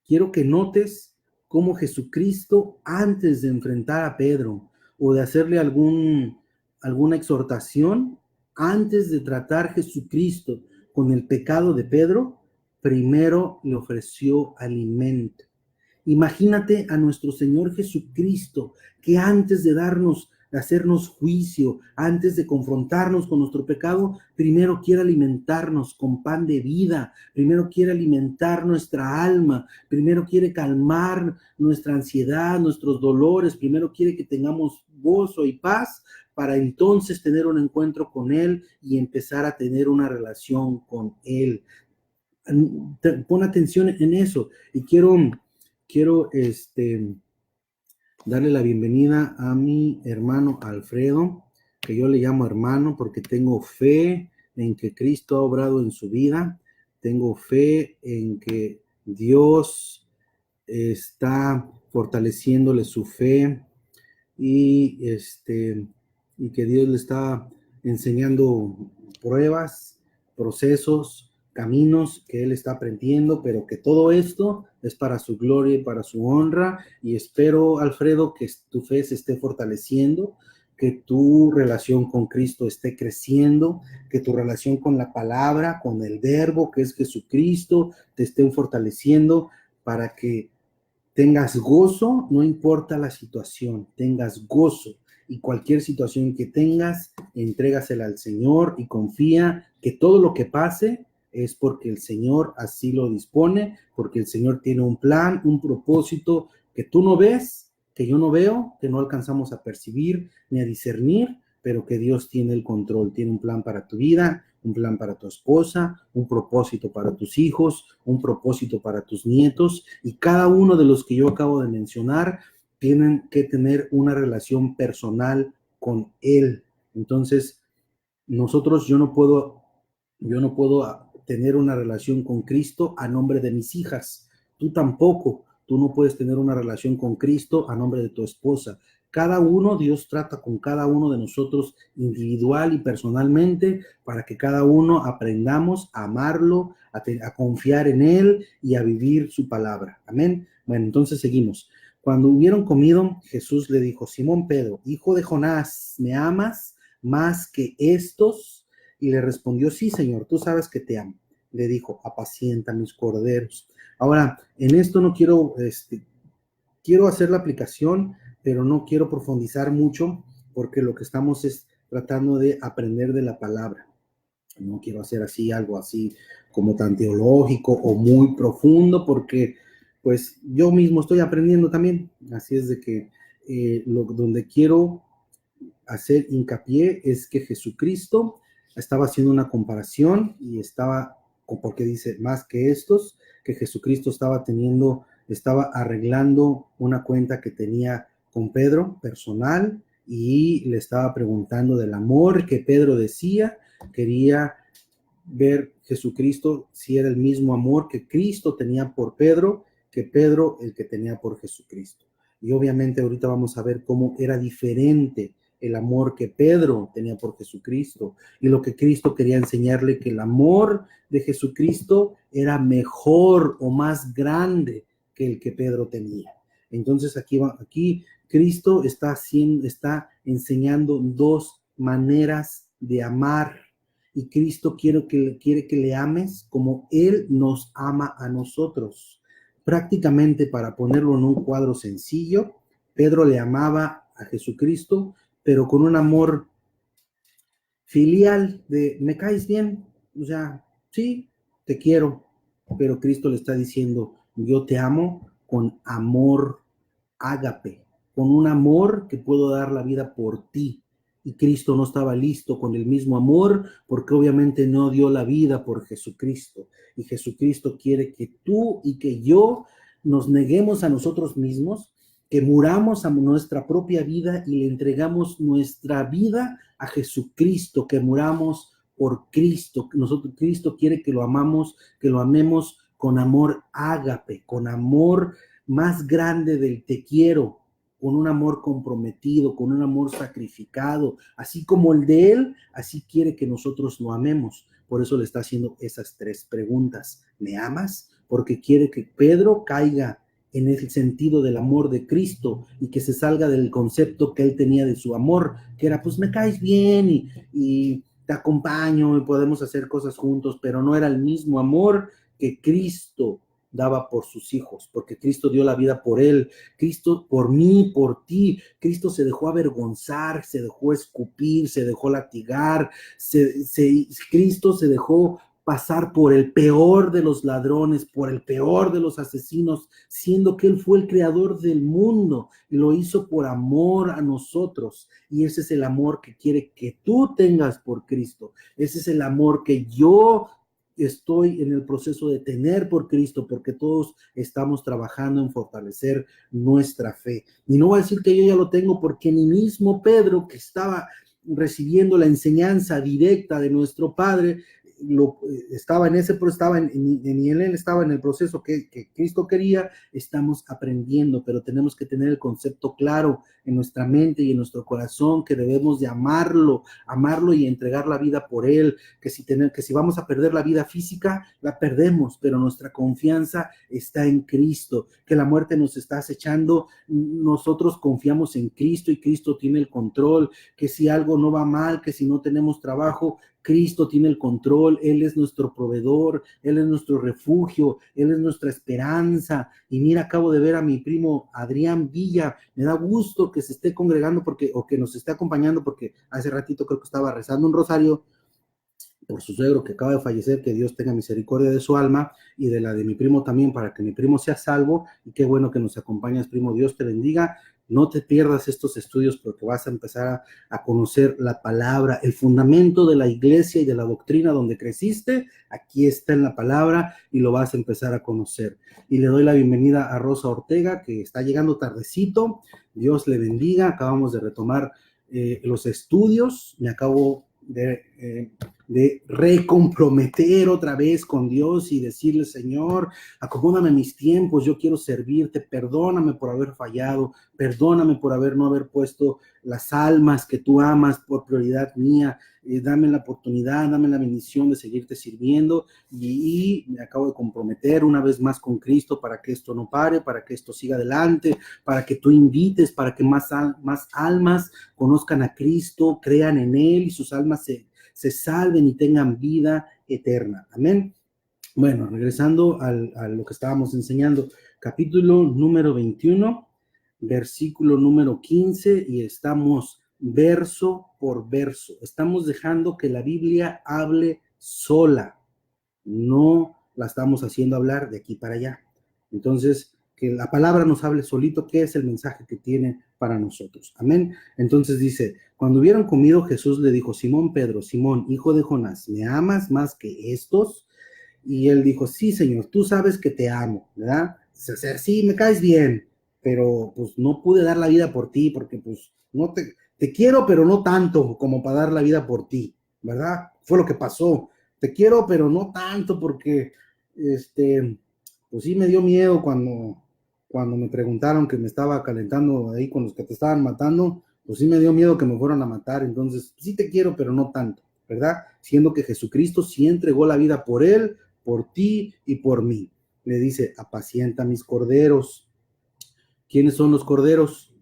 quiero que notes cómo Jesucristo, antes de enfrentar a Pedro o de hacerle alguna exhortación, antes de tratar Jesucristo con el pecado de Pedro, primero le ofreció alimento. Imagínate a nuestro Señor Jesucristo, que antes de hacernos juicio, antes de confrontarnos con nuestro pecado, primero quiere alimentarnos con pan de vida, primero quiere alimentar nuestra alma, primero quiere calmar nuestra ansiedad, nuestros dolores, primero quiere que tengamos gozo y paz para entonces tener un encuentro con Él y empezar a tener una relación con Él. Pon atención en eso y quiero darle la bienvenida a mi hermano Alfredo, que yo le llamo hermano porque tengo fe en que Cristo ha obrado en su vida, tengo fe en que Dios está fortaleciéndole su fe y que Dios le está enseñando pruebas, procesos, caminos que él está aprendiendo, pero que todo esto es para su gloria y para su honra. Y espero, Alfredo, que tu fe se esté fortaleciendo, que tu relación con Cristo esté creciendo, que tu relación con la palabra, con el verbo que es Jesucristo, te estén fortaleciendo para que tengas gozo, no importa la situación, tengas gozo. Y cualquier situación que tengas, entrégasela al Señor y confía que todo lo que pase es porque el Señor así lo dispone, porque el Señor tiene un plan, un propósito que tú no ves, que yo no veo, que no alcanzamos a percibir ni a discernir, pero que Dios tiene el control, tiene un plan para tu vida, un plan para tu esposa, un propósito para tus hijos, un propósito para tus nietos, y cada uno de los que yo acabo de mencionar tienen que tener una relación personal con Él. Entonces, yo no puedo tener una relación con Cristo a nombre de mis hijas. Tú tampoco. Tú no puedes tener una relación con Cristo a nombre de tu esposa. Cada uno, Dios trata con cada uno de nosotros individual y personalmente para que cada uno aprendamos a amarlo, a confiar en Él y a vivir su palabra. Amén. Bueno, entonces seguimos. Cuando hubieron comido, Jesús le dijo, Simón Pedro, hijo de Jonás, ¿me amas más que estos? Y le respondió, sí, Señor, tú sabes que te amo. Le dijo, apacienta mis corderos. Ahora, en esto no quiero, quiero hacer la aplicación, pero no quiero profundizar mucho porque lo que estamos es tratando de aprender de la palabra. No quiero hacer así algo así como tan teológico o muy profundo porque pues yo mismo estoy aprendiendo también. Así es de que donde quiero hacer hincapié es que Jesucristo estaba haciendo una comparación y estaba, porque dice más que estos, que Jesucristo estaba arreglando una cuenta que tenía con Pedro personal y le estaba preguntando del amor que Pedro decía, quería ver Jesucristo si era el mismo amor que Cristo tenía por Pedro, que Pedro el que tenía por Jesucristo. Y obviamente ahorita vamos a ver cómo era diferente el amor que Pedro tenía por Jesucristo y lo que Cristo quería enseñarle, que el amor de Jesucristo era mejor o más grande que el que Pedro tenía. Entonces aquí Cristo está enseñando dos maneras de amar y Cristo quiere que le ames como Él nos ama a nosotros. Prácticamente, para ponerlo en un cuadro sencillo, Pedro le amaba a Jesucristo, pero con un amor filial de me caes bien, o sea, sí, te quiero, pero Cristo le está diciendo, yo te amo con amor ágape, con un amor que puedo dar la vida por ti. Y Cristo no estaba listo con el mismo amor porque obviamente no dio la vida por Jesucristo. Y Jesucristo quiere que tú y que yo nos neguemos a nosotros mismos, que muramos a nuestra propia vida y le entregamos nuestra vida a Jesucristo, que muramos por Cristo. Cristo quiere que lo amemos con amor ágape, con amor más grande del te quiero, con un amor comprometido, con un amor sacrificado, así como el de Él, así quiere que nosotros lo amemos. Por eso le está haciendo esas tres preguntas. ¿Me amas? Porque quiere que Pedro caiga en el sentido del amor de Cristo y que se salga del concepto que él tenía de su amor, que era pues me caes bien y te acompaño y podemos hacer cosas juntos, pero no era el mismo amor que Cristo daba por sus hijos, porque Cristo dio la vida por él, Cristo por mí, por ti. Cristo se dejó avergonzar, se dejó escupir, se dejó latigar, Cristo se dejó pasar por el peor de los ladrones, por el peor de los asesinos, siendo que Él fue el creador del mundo y lo hizo por amor a nosotros. Y ese es el amor que quiere que tú tengas por Cristo. Ese es el amor que yo estoy en el proceso de tener por Cristo, porque todos estamos trabajando en fortalecer nuestra fe. Y no voy a decir que yo ya lo tengo, porque ni mismo Pedro, que estaba recibiendo la enseñanza directa de nuestro Padre, estaba en ese, pero estaba él estaba en el proceso que Cristo quería. Estamos aprendiendo, pero tenemos que tener el concepto claro en nuestra mente y en nuestro corazón, que debemos de amarlo y entregar la vida por él, que si vamos a perder la vida física, la perdemos, pero nuestra confianza está en Cristo, que la muerte nos está acechando, nosotros confiamos en Cristo y Cristo tiene el control, que si algo no va mal, que si no tenemos trabajo, Cristo tiene el control, Él es nuestro proveedor, Él es nuestro refugio, Él es nuestra esperanza. Y mira, acabo de ver a mi primo Adrián Villa, me da gusto que se esté congregando o que nos esté acompañando, porque hace ratito creo que estaba rezando un rosario por su suegro que acaba de fallecer, que Dios tenga misericordia de su alma y de la de mi primo también, para que mi primo sea salvo. Y qué bueno que nos acompañas, primo. Dios te bendiga. No te pierdas estos estudios, porque vas a empezar a conocer la palabra, el fundamento de la iglesia y de la doctrina donde creciste. Aquí está en la palabra y lo vas a empezar a conocer. Y le doy la bienvenida a Rosa Ortega, que está llegando tardecito. Dios le bendiga. Acabamos de retomar los estudios. Me acabo de recomprometer otra vez con Dios y decirle: Señor, acomódame mis tiempos, yo quiero servirte, perdóname por haber fallado, perdóname por no haber puesto las almas que tú amas por prioridad mía, dame la oportunidad, dame la bendición de seguirte sirviendo y me acabo de comprometer una vez más con Cristo para que esto no pare, para que esto siga adelante, para que tú invites, para que más almas conozcan a Cristo, crean en Él y sus almas se salven y tengan vida eterna. Amén. Bueno, regresando a lo que estábamos enseñando, capítulo número 21, versículo número 15, y estamos verso por verso. Estamos dejando que la Biblia hable sola, no la estamos haciendo hablar de aquí para allá. Entonces, que la palabra nos hable solito, ¿qué es el mensaje que tiene para nosotros? Amén. Entonces dice, cuando hubieron comido, Jesús le dijo, Simón Pedro, Simón, hijo de Jonás, ¿me amas más que estos? Y él dijo, sí, Señor, tú sabes que te amo, ¿verdad? O sea, sí, me caes bien, pero pues no pude dar la vida por ti, porque pues no te quiero, pero no tanto como para dar la vida por ti, ¿verdad? Fue lo que pasó. Te quiero, pero no tanto, porque, pues sí me dio miedo cuando me preguntaron que me estaba calentando ahí con los que te estaban matando, pues sí me dio miedo que me fueran a matar, entonces sí te quiero, pero no tanto, ¿verdad? Siendo que Jesucristo sí entregó la vida por él, por ti y por mí. Le dice, apacienta mis corderos. ¿Quiénes son los corderos?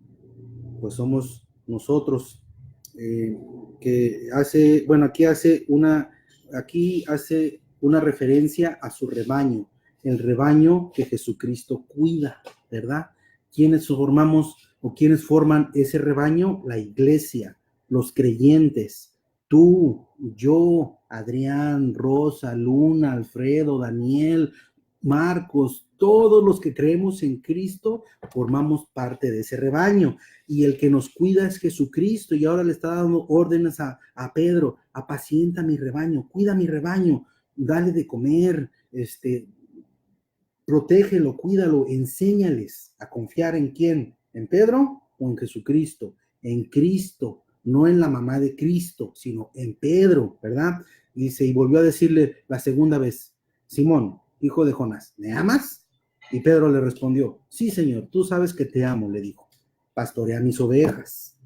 Pues somos nosotros. Que hace, bueno, aquí hace una referencia a su rebaño, el rebaño que Jesucristo cuida, ¿verdad? ¿Quiénes formamos o quiénes forman ese rebaño? La iglesia, los creyentes, tú, yo, Adrián, Rosa, Luna, Alfredo, Daniel, Marcos, todos los que creemos en Cristo formamos parte de ese rebaño, y el que nos cuida es Jesucristo, y ahora le está dando órdenes a Pedro, apacienta mi rebaño, cuida mi rebaño, dale de comer, protégelo, cuídalo, enséñales a confiar en quién, en Pedro o en Jesucristo, en Cristo, no en la mamá de Cristo, sino en Pedro, ¿verdad? Dice, y volvió a decirle la segunda vez, Simón, hijo de Jonás, ¿me amas? Y Pedro le respondió, sí, Señor, tú sabes que te amo, le dijo, pastorea mis ovejas.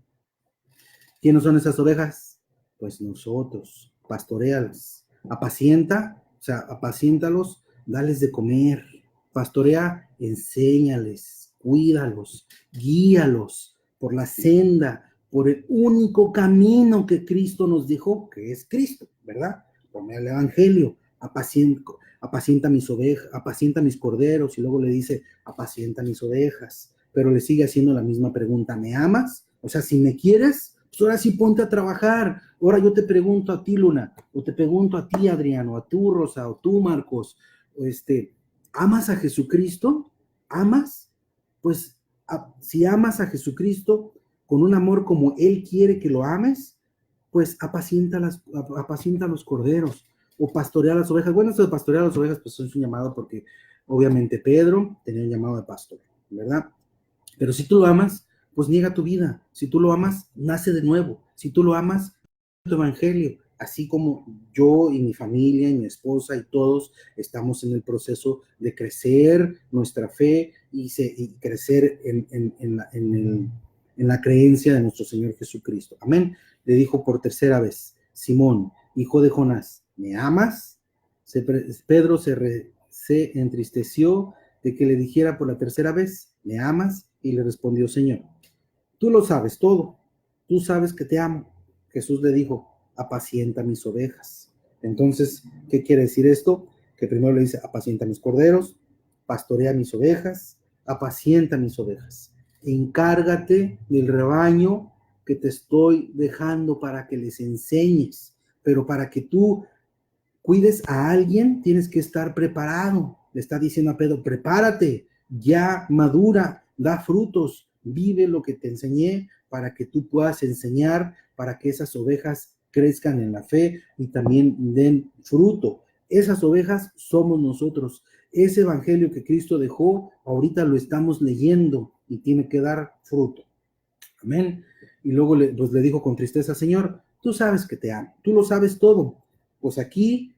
¿Quiénes son esas ovejas? Pues nosotros, pastorealas, apacienta, o sea, apaciéntalos, dales de comer, pastorea, enséñales, cuídalos, guíalos por la senda, por el único camino que Cristo nos dejó, que es Cristo, ¿verdad? Por el Evangelio, apacienta mis ovejas, apacienta mis corderos, y luego le dice, apacienta mis ovejas, pero le sigue haciendo la misma pregunta, ¿me amas? O sea, si me quieres, pues ahora sí ponte a trabajar. Ahora yo te pregunto a ti, Luna, o te pregunto a ti, Adriano, a tú, Rosa, o tú, Marcos, ¿amas a Jesucristo? ¿Amas? Pues si amas a Jesucristo con un amor como Él quiere que lo ames, pues apacienta los corderos o pastorea las ovejas. Bueno, esto de pastorear las ovejas, pues es un llamado porque obviamente Pedro tenía un llamado de pastor, ¿verdad? Pero si tú lo amas, pues niega tu vida. Si tú lo amas, nace de nuevo. Si tú lo amas, tu evangelio. Así como yo y mi familia y mi esposa y todos estamos en el proceso de crecer nuestra fe y crecer en la creencia de nuestro Señor Jesucristo. Amén. Le dijo por tercera vez, Simón, hijo de Jonás, ¿me amas? Pedro se entristeció de que le dijera por la tercera vez, ¿me amas? Y le respondió, Señor, tú lo sabes todo, tú sabes que te amo. Jesús le dijo, apacienta mis ovejas. Entonces, ¿qué quiere decir esto? Que primero le dice, apacienta mis corderos, pastorea mis ovejas, apacienta mis ovejas. Encárgate del rebaño que te estoy dejando para que les enseñes, pero para que tú cuides a alguien, tienes que estar preparado. Le está diciendo a Pedro, prepárate, ya madura, da frutos, vive lo que te enseñé para que tú puedas enseñar, para que esas ovejas crezcan en la fe y también den fruto. Esas ovejas somos nosotros. Ese evangelio que Cristo dejó, ahorita lo estamos leyendo y tiene que dar fruto. Amén. Y luego pues le dijo con tristeza, Señor, tú sabes que te amo, tú lo sabes todo. Pues aquí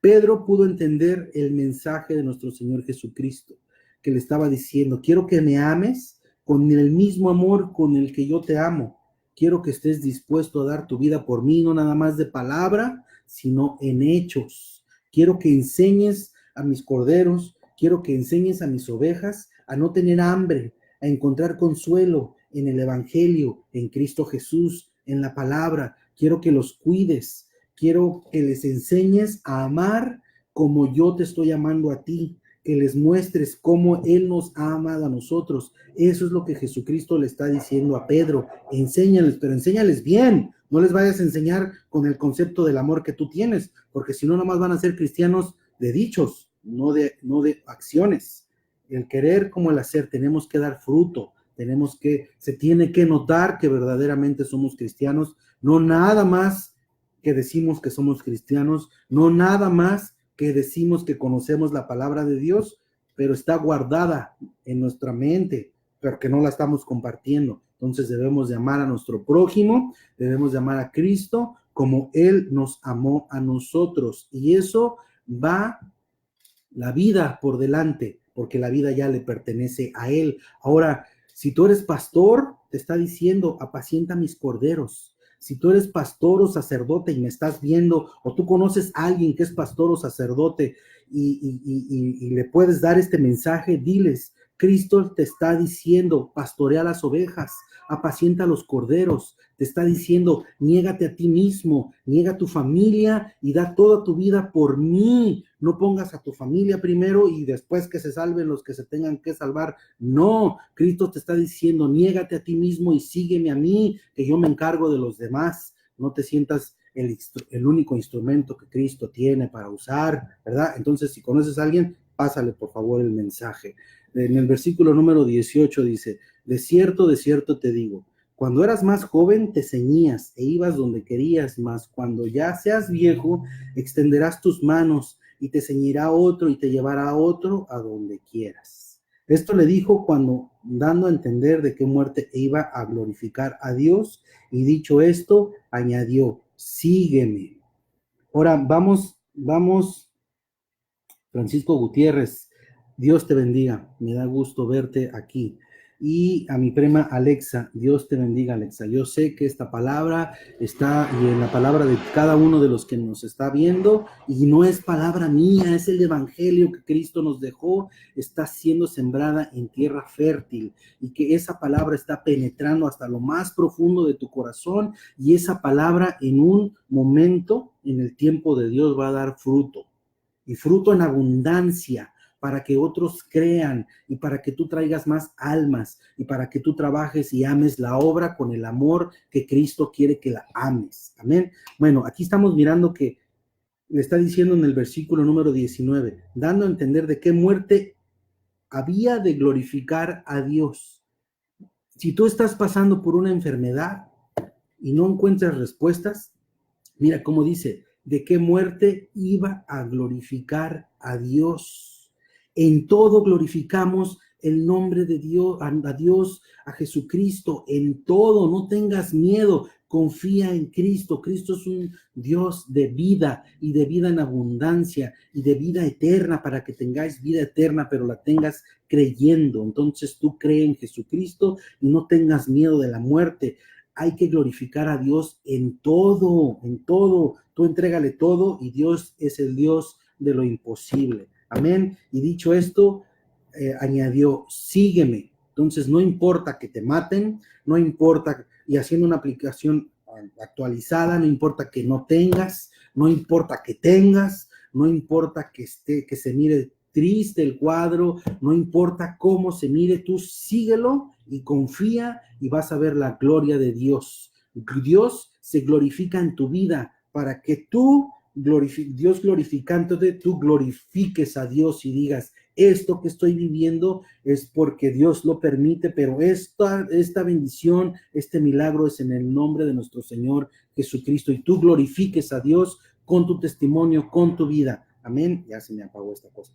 Pedro pudo entender el mensaje de nuestro Señor Jesucristo, que le estaba diciendo, quiero que me ames con el mismo amor con el que yo te amo. Quiero que estés dispuesto a dar tu vida por mí, no nada más de palabra, sino en hechos. Quiero que enseñes a mis corderos, quiero que enseñes a mis ovejas a no tener hambre, a encontrar consuelo en el Evangelio, en Cristo Jesús, en la palabra. Quiero que los cuides, quiero que les enseñes a amar como yo te estoy amando a ti, que les muestres cómo Él nos ha amado a nosotros. Eso es lo que Jesucristo le está diciendo a Pedro. Enséñales, pero enséñales bien. No les vayas a enseñar con el concepto del amor que tú tienes, porque si no, nomás van a ser cristianos de dichos, no de acciones. El querer como el hacer, tenemos que dar fruto, se tiene que notar que verdaderamente somos cristianos, no nada más que decimos que somos cristianos, no nada más que decimos que conocemos la palabra de Dios, pero está guardada en nuestra mente, pero que no la estamos compartiendo. Entonces debemos de amar a nuestro prójimo, debemos de amar a Cristo como Él nos amó a nosotros. Y eso va la vida por delante, porque la vida ya le pertenece a Él. Ahora, si tú eres pastor, te está diciendo, apacienta mis corderos. Si tú eres pastor o sacerdote y me estás viendo, o tú conoces a alguien que es pastor o sacerdote y le puedes dar este mensaje, diles, Cristo te está diciendo, pastorea las ovejas, apacienta los corderos, te está diciendo, niégate a ti mismo, niega a tu familia y da toda tu vida por mí. No pongas a tu familia primero y después que se salven los que se tengan que salvar. No, Cristo te está diciendo, niégate a ti mismo y sígueme a mí, que yo me encargo de los demás. No te sientas el único instrumento que Cristo tiene para usar, ¿verdad? Entonces, si conoces a alguien, pásale por favor el mensaje. En el versículo número 18 dice, de cierto te digo, cuando eras más joven te ceñías e ibas donde querías, mas cuando ya seas viejo, extenderás tus manos y te ceñirá otro y te llevará otro a donde quieras. Esto le dijo cuando, dando a entender de qué muerte iba a glorificar a Dios, y dicho esto, añadió, sígueme. Ahora, vamos, Francisco Gutiérrez, Dios te bendiga, me da gusto verte aquí. Y a mi prima Alexa, Dios te bendiga, Alexa. Yo sé que esta palabra está y en la palabra de cada uno de los que nos está viendo, y no es palabra mía, es el evangelio que Cristo nos dejó, está siendo sembrada en tierra fértil, y que esa palabra está penetrando hasta lo más profundo de tu corazón, y esa palabra en un momento, en el tiempo de Dios, va a dar fruto. Y fruto en abundancia, para que otros crean y para que tú traigas más almas y para que tú trabajes y ames la obra con el amor que Cristo quiere que la ames. Amén. Bueno, aquí estamos mirando que le está diciendo en el versículo número 19, dando a entender de qué muerte había de glorificar a Dios. Si tú estás pasando por una enfermedad y no encuentras respuestas, mira cómo dice, de qué muerte iba a glorificar a Dios. En todo glorificamos el nombre de Dios, a Dios, a Jesucristo, en todo, no tengas miedo, confía en Cristo. Cristo es un Dios de vida y de vida en abundancia y de vida eterna, para que tengáis vida eterna, pero la tengas creyendo. Entonces tú cree en Jesucristo y no tengas miedo de la muerte. Hay que glorificar a Dios en todo, en todo. Tú entrégale todo y Dios es el Dios de lo imposible. Amén. Y dicho esto, añadió, sígueme. Entonces no importa que te maten, no importa, y haciendo una aplicación actualizada, no importa que no tengas, no importa que tengas, no importa que se mire triste el cuadro, no importa cómo se mire, tú síguelo y confía y vas a ver la gloria de Dios. Dios se glorifica en tu vida para que tú, Dios glorificándote, tú glorifiques a Dios y digas, esto que estoy viviendo es porque Dios lo permite, pero esta bendición, este milagro es en el nombre de nuestro Señor Jesucristo, y tú glorifiques a Dios con tu testimonio, con tu vida. Amén. Ya se me apagó esta cosa.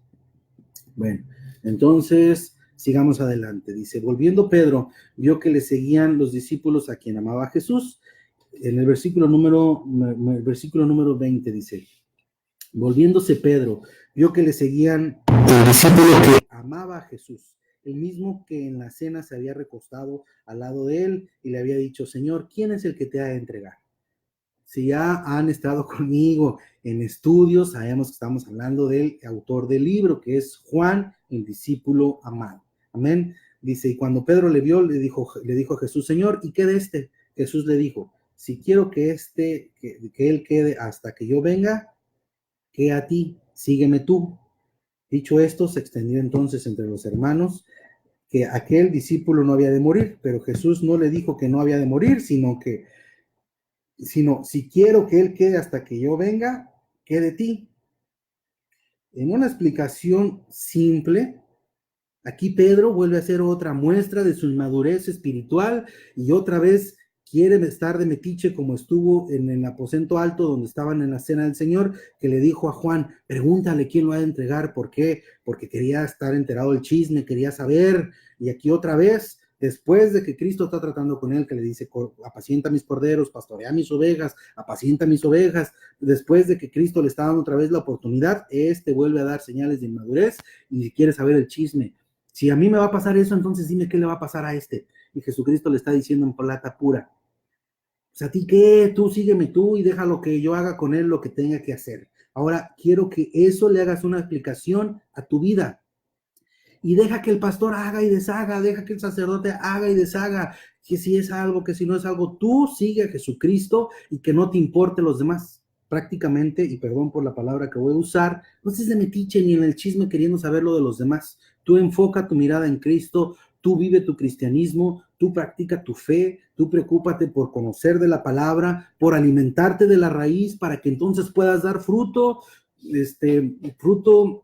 Bueno, entonces sigamos adelante. Dice, volviendo Pedro, vio que le seguían los discípulos a quien amaba a Jesús. En el versículo número 20 dice, volviéndose Pedro, vio que le seguían el discípulo que amaba a Jesús, el mismo que en la cena se había recostado al lado de él y le había dicho, Señor, ¿quién es el que te ha de entregar? Si ya han estado conmigo en estudios, sabemos que estamos hablando del autor del libro, que es Juan, el discípulo amado. Amén. Dice, y cuando Pedro le vio, le dijo a Jesús, Señor, ¿y qué de este? Jesús le dijo, si quiero que él quede hasta que yo venga, ¿qué a ti? sígueme tú. Dicho esto, se extendió entonces entre los hermanos que aquel discípulo no había de morir, pero Jesús no le dijo que no había de morir, sino si quiero que él quede hasta que yo venga, ¿qué de ti? En una explicación simple, aquí Pedro vuelve a hacer otra muestra de su inmadurez espiritual y otra vez quiere estar de metiche como estuvo en el aposento alto donde estaban en la cena del Señor, que le dijo a Juan, pregúntale quién lo ha de entregar, ¿por qué? Porque quería estar enterado del chisme, quería saber, y aquí otra vez, después de que Cristo está tratando con él, que le dice, apacienta mis corderos, pastorea mis ovejas, apacienta mis ovejas, después de que Cristo le está dando otra vez la oportunidad, vuelve a dar señales de inmadurez y quiere saber el chisme. Si a mí me va a pasar eso, entonces dime qué le va a pasar a este. Y Jesucristo le está diciendo en plata pura, pues a ti qué, tú sígueme tú y deja lo que yo haga con él lo que tenga que hacer. Ahora quiero que eso le hagas una explicación a tu vida. Y deja que el pastor haga y deshaga, deja que el sacerdote haga y deshaga, que si es algo, que si no es algo, tú sigue a Jesucristo y que no te importe los demás. Prácticamente, y perdón por la palabra que voy a usar, no estés de metiche ni en el chisme queriendo saber lo de los demás. Tú enfoca tu mirada en Cristo, tú vive tu cristianismo, tú practica tu fe, tú preocúpate por conocer de la palabra, por alimentarte de la raíz para que entonces puedas dar fruto, fruto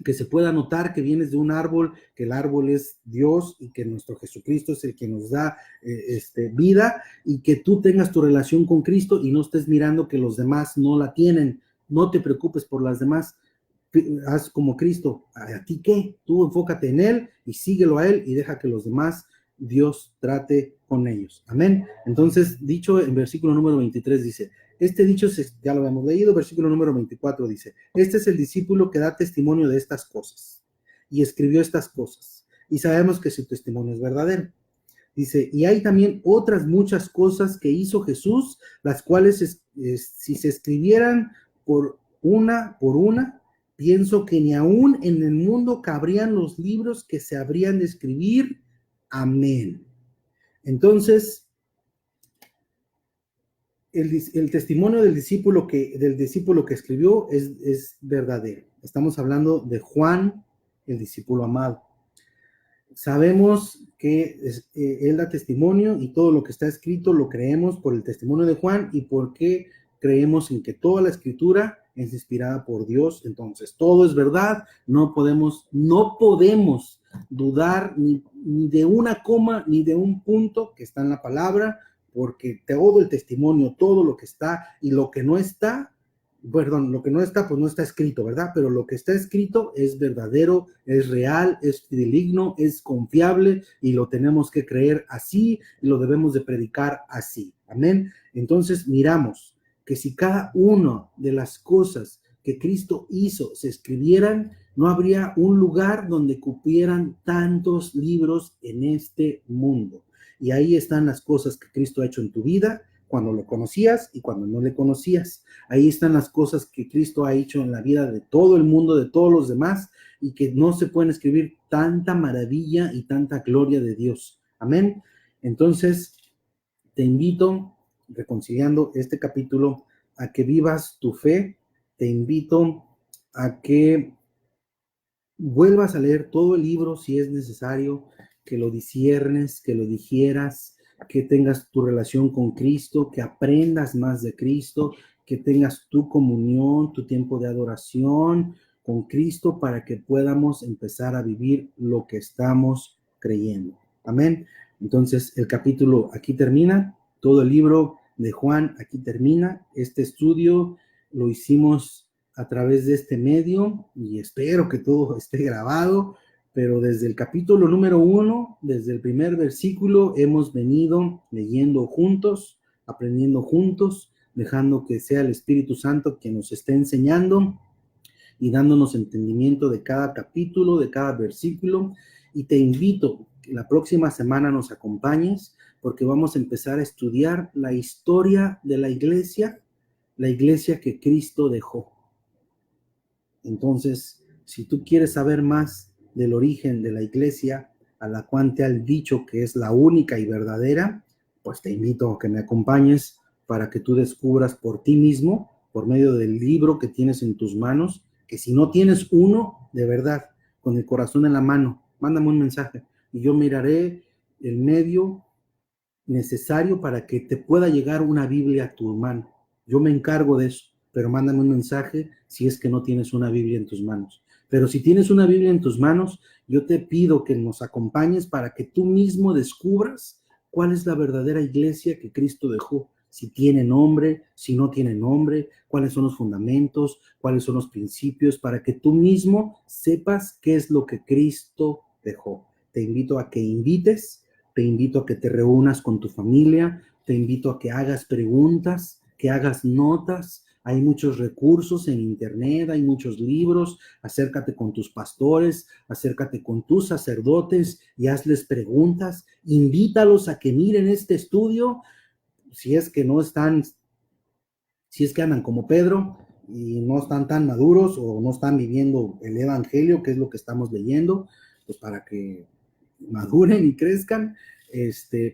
que se pueda notar que vienes de un árbol, que el árbol es Dios y que nuestro Jesucristo es el que nos da vida, y que tú tengas tu relación con Cristo y no estés mirando que los demás no la tienen. No te preocupes por las demás, haz como Cristo. ¿A ti qué? Tú enfócate en Él y síguelo a Él y deja que los demás Dios trate con ellos. Amén. Entonces, dicho en versículo número 23 dice, este dicho ya lo habíamos leído, versículo número 24 dice, este es el discípulo que da testimonio de estas cosas y escribió estas cosas y sabemos que su testimonio es verdadero. Dice, y hay también otras muchas cosas que hizo Jesús, las cuales si se escribieran por una, pienso que ni aún en el mundo cabrían los libros que se habrían de escribir. Amén. Entonces, el testimonio del discípulo que escribió es verdadero. Estamos hablando de Juan, el discípulo amado. Sabemos que él da testimonio y todo lo que está escrito lo creemos por el testimonio de Juan y porque creemos en que toda la escritura es inspirada por Dios. Entonces, todo es verdad. No podemos dudar ni de una coma ni de un punto que está en la palabra, porque todo el testimonio, todo lo que está y lo que no está, perdón, lo que no está, pues no está escrito, ¿verdad? Pero lo que está escrito es verdadero, es real, es fidedigno, es confiable y lo tenemos que creer así y lo debemos de predicar así. Amén. Entonces miramos que si cada una de las cosas que Cristo hizo se escribieran, no habría un lugar donde cupieran tantos libros en este mundo. Y ahí están las cosas que Cristo ha hecho en tu vida, cuando lo conocías y cuando no le conocías. Ahí están las cosas que Cristo ha hecho en la vida de todo el mundo, de todos los demás, y que no se pueden escribir tanta maravilla y tanta gloria de Dios. Amén. Entonces, te invito, reconciliando este capítulo, a que vivas tu fe. Te invito a que vuelvas a leer todo el libro si es necesario, que lo disiernes, que lo digieras, que tengas tu relación con Cristo, que aprendas más de Cristo, que tengas tu comunión, tu tiempo de adoración con Cristo para que podamos empezar a vivir lo que estamos creyendo. Amén. Entonces, el capítulo aquí termina, todo el libro de Juan aquí termina. Este estudio lo hicimos a través de este medio y espero que todo esté grabado, pero desde el capítulo número 1, desde el primer versículo, hemos venido leyendo juntos, aprendiendo juntos, dejando que sea el Espíritu Santo quien nos esté enseñando y dándonos entendimiento de cada capítulo, de cada versículo. Y te invito que la próxima semana nos acompañes porque vamos a empezar a estudiar la historia de la iglesia que Cristo dejó. Entonces, si tú quieres saber más del origen de la iglesia a la cual te han dicho que es la única y verdadera, pues te invito a que me acompañes para que tú descubras por ti mismo, por medio del libro que tienes en tus manos, que si no tienes uno, de verdad, con el corazón en la mano, mándame un mensaje y yo miraré el medio necesario para que te pueda llegar una Biblia a tu mano. Yo me encargo de eso, pero mándame un mensaje si es que no tienes una Biblia en tus manos. Pero si tienes una Biblia en tus manos, yo te pido que nos acompañes para que tú mismo descubras cuál es la verdadera iglesia que Cristo dejó. Si tiene nombre, si no tiene nombre, cuáles son los fundamentos, cuáles son los principios, para que tú mismo sepas qué es lo que Cristo dejó. Te invito a que invites, te invito a que te reúnas con tu familia, te invito a que hagas preguntas, que hagas notas. Hay muchos recursos en internet, hay muchos libros. Acércate con tus pastores, acércate con tus sacerdotes y hazles preguntas. Invítalos a que miren este estudio. Si es que no están, si es que andan como Pedro y no están tan maduros o no están viviendo el evangelio, que es lo que estamos leyendo, pues para que maduren y crezcan,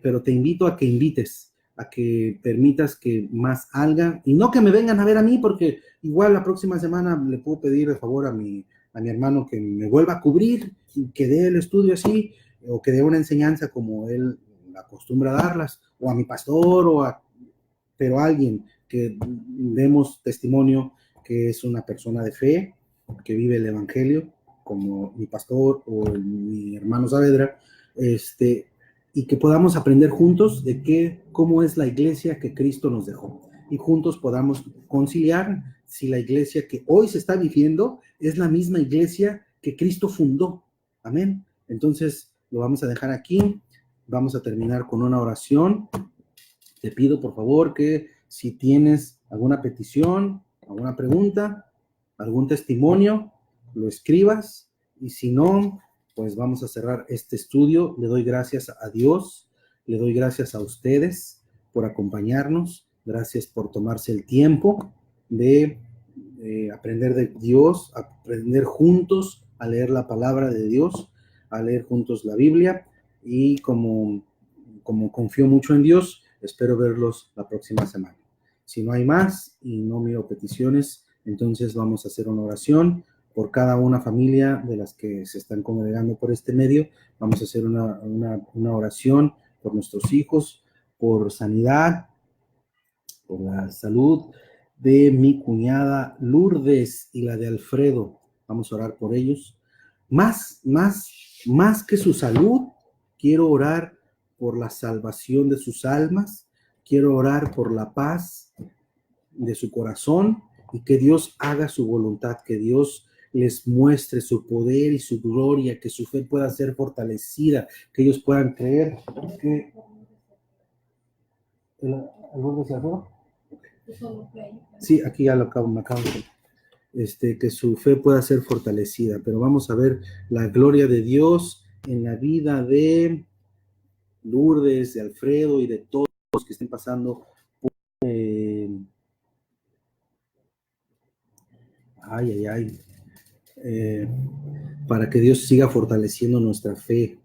pero te invito a que invites, a que permitas que más hagan, y no que me vengan a ver a mí, porque igual la próxima semana le puedo pedir de favor a mi hermano que me vuelva a cubrir, que dé el estudio así, o que dé una enseñanza como él acostumbra a darlas, o a mi pastor, pero a alguien que demos testimonio que es una persona de fe, que vive el evangelio, como mi pastor o mi hermano Saavedra, y que podamos aprender juntos de cómo es la iglesia que Cristo nos dejó. Y juntos podamos conciliar si la iglesia que hoy se está viviendo es la misma iglesia que Cristo fundó. Amén. Entonces, lo vamos a dejar aquí. Vamos a terminar con una oración. Te pido, por favor, que si tienes alguna petición, alguna pregunta, algún testimonio, lo escribas, y si no, pues vamos a cerrar este estudio. Le doy gracias a Dios, le doy gracias a ustedes por acompañarnos, gracias por tomarse el tiempo de aprender de Dios, aprender juntos a leer la palabra de Dios, a leer juntos la Biblia, y como confío mucho en Dios, espero verlos la próxima semana. Si no hay más y no miro peticiones, entonces vamos a hacer una oración por cada una familia de las que se están congregando por este medio. Vamos a hacer una oración por nuestros hijos, por sanidad, por la salud de mi cuñada Lourdes y la de Alfredo. Vamos a orar por ellos. Más que su salud, quiero orar por la salvación de sus almas. Quiero orar por la paz de su corazón y que Dios haga su voluntad, que Dios les muestre su poder y su gloria, que su fe pueda ser fortalecida, que ellos puedan creer que ¿el Lourdes y Alfredo? Sí, aquí ya me acabo de que su fe pueda ser fortalecida, pero vamos a ver la gloria de Dios en la vida de Lourdes, de Alfredo y de todos los que estén pasando por, para que Dios siga fortaleciendo nuestra fe.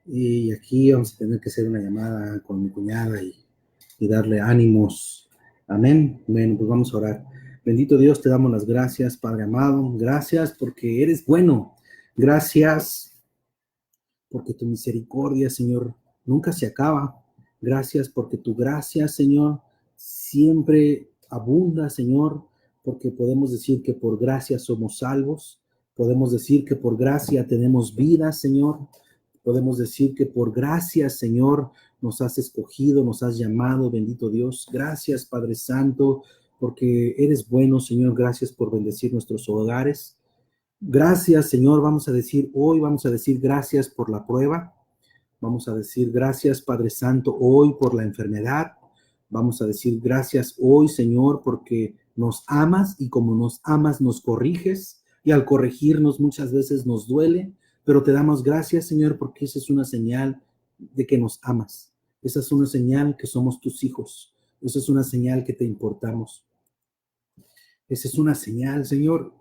Y aquí vamos a tener que hacer una llamada con mi cuñada y darle ánimos. Amén. Bueno, pues vamos a orar. Bendito Dios, te damos las gracias, Padre amado. Gracias porque eres bueno. Gracias porque tu misericordia, Señor, nunca se acaba. Gracias porque tu gracia, Señor, siempre abunda, Señor, porque podemos decir que por gracia somos salvos. Podemos decir que por gracia tenemos vida, Señor. Podemos decir que por gracia, Señor, nos has escogido, nos has llamado, bendito Dios. Gracias, Padre Santo, porque eres bueno, Señor. Gracias por bendecir nuestros hogares. Gracias, Señor. Vamos a decir gracias por la prueba. Vamos a decir gracias, Padre Santo, hoy por la enfermedad. Vamos a decir gracias hoy, Señor, porque nos amas y como nos amas, nos corriges. Y al corregirnos muchas veces nos duele, pero te damos gracias, Señor, porque esa es una señal de que nos amas. Esa es una señal que somos tus hijos. Esa es una señal que te importamos. Esa es una señal, Señor,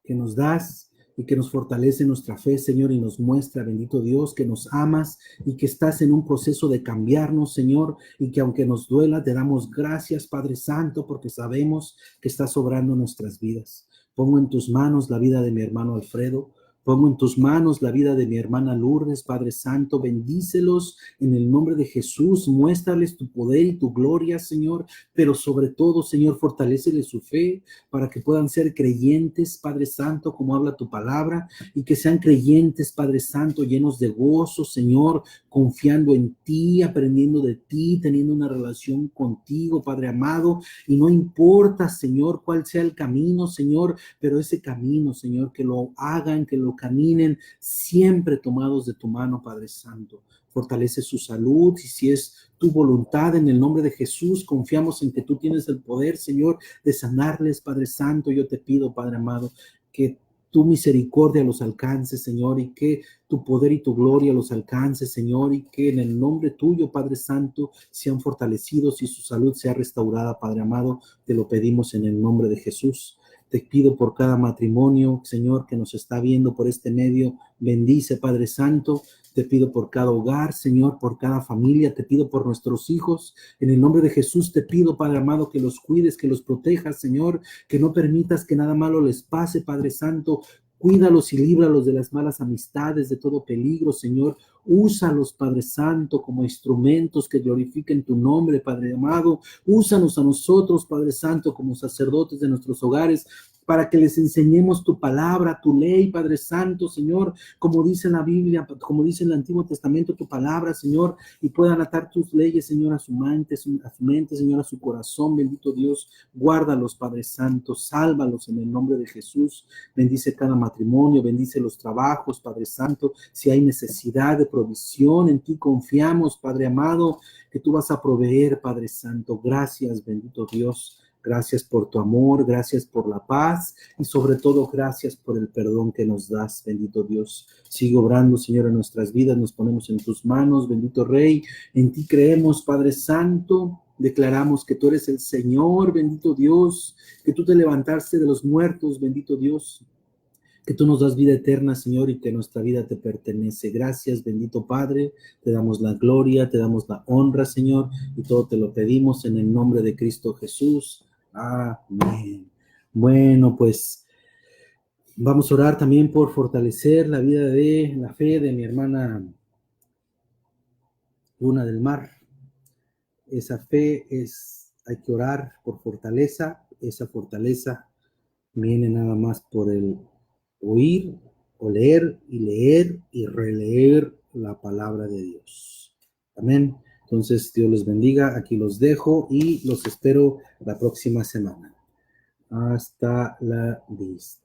que nos das y que nos fortalece nuestra fe, Señor, y nos muestra, bendito Dios, que nos amas y que estás en un proceso de cambiarnos, Señor, y que aunque nos duela, te damos gracias, Padre Santo, porque sabemos que estás obrando nuestras vidas. Pongo en tus manos la vida de mi hermano Alfredo. Pongo en tus manos la vida de mi hermana Lourdes, Padre Santo. Bendícelos en el nombre de Jesús. Muéstrales tu poder y tu gloria, Señor. Pero sobre todo, Señor, fortaléceles su fe para que puedan ser creyentes, Padre Santo, como habla tu palabra, y que sean creyentes, Padre Santo, llenos de gozo, Señor, confiando en ti, aprendiendo de ti, teniendo una relación contigo, Padre amado. Y no importa, Señor, cuál sea el camino, Señor, pero ese camino, Señor, que lo hagan, que lo caminen siempre tomados de tu mano, Padre Santo. Fortalece su salud y si es tu voluntad, en el nombre de Jesús, confiamos en que tú tienes el poder, Señor, de sanarles, Padre Santo. Yo te pido, Padre amado, que tu misericordia los alcance, Señor, y que tu poder y tu gloria los alcance, Señor, y que en el nombre tuyo, Padre Santo, sean fortalecidos y su salud sea restaurada, Padre amado. Te lo pedimos en el nombre de Jesús. Te pido por cada matrimonio, Señor, que nos está viendo por este medio. Bendice, Padre Santo. Te pido por cada hogar, Señor, por cada familia. Te pido por nuestros hijos. En el nombre de Jesús te pido, Padre amado, que los cuides, que los protejas, Señor, que no permitas que nada malo les pase, Padre Santo. Cuídalos y líbralos de las malas amistades, de todo peligro, Señor. Úsalos, Padre Santo, como instrumentos que glorifiquen tu nombre, Padre amado. Úsanos a nosotros, Padre Santo, como sacerdotes de nuestros hogares, para que les enseñemos tu palabra, tu ley, Padre Santo, Señor, como dice en la Biblia, como dice en el Antiguo Testamento, tu palabra, Señor, y puedan atar tus leyes, Señor, a su mente, Señor, a su corazón. Bendito Dios, guárdalos, Padre Santo, sálvalos en el nombre de Jesús. Bendice cada matrimonio, bendice los trabajos, Padre Santo. Si hay necesidad de provisión, en ti confiamos, Padre amado, que tú vas a proveer, Padre Santo. Gracias, bendito Dios. Gracias por tu amor, gracias por la paz y sobre todo gracias por el perdón que nos das, bendito Dios. Sigue obrando, Señor, en nuestras vidas, nos ponemos en tus manos, bendito Rey. En ti creemos, Padre Santo. Declaramos que tú eres el Señor, bendito Dios, que tú te levantaste de los muertos, bendito Dios, que tú nos das vida eterna, Señor, y que nuestra vida te pertenece. Gracias, bendito Padre, te damos la gloria, te damos la honra, Señor, y todo te lo pedimos en el nombre de Cristo Jesús. Amén. Bueno, pues vamos a orar también por fortalecer la vida de la fe de mi hermana Luna del Mar. Esa fe hay que orar por fortaleza. Esa fortaleza viene nada más por el oír o leer y releer la palabra de Dios. Amén. Entonces, Dios los bendiga. Aquí los dejo y los espero la próxima semana. Hasta la vista.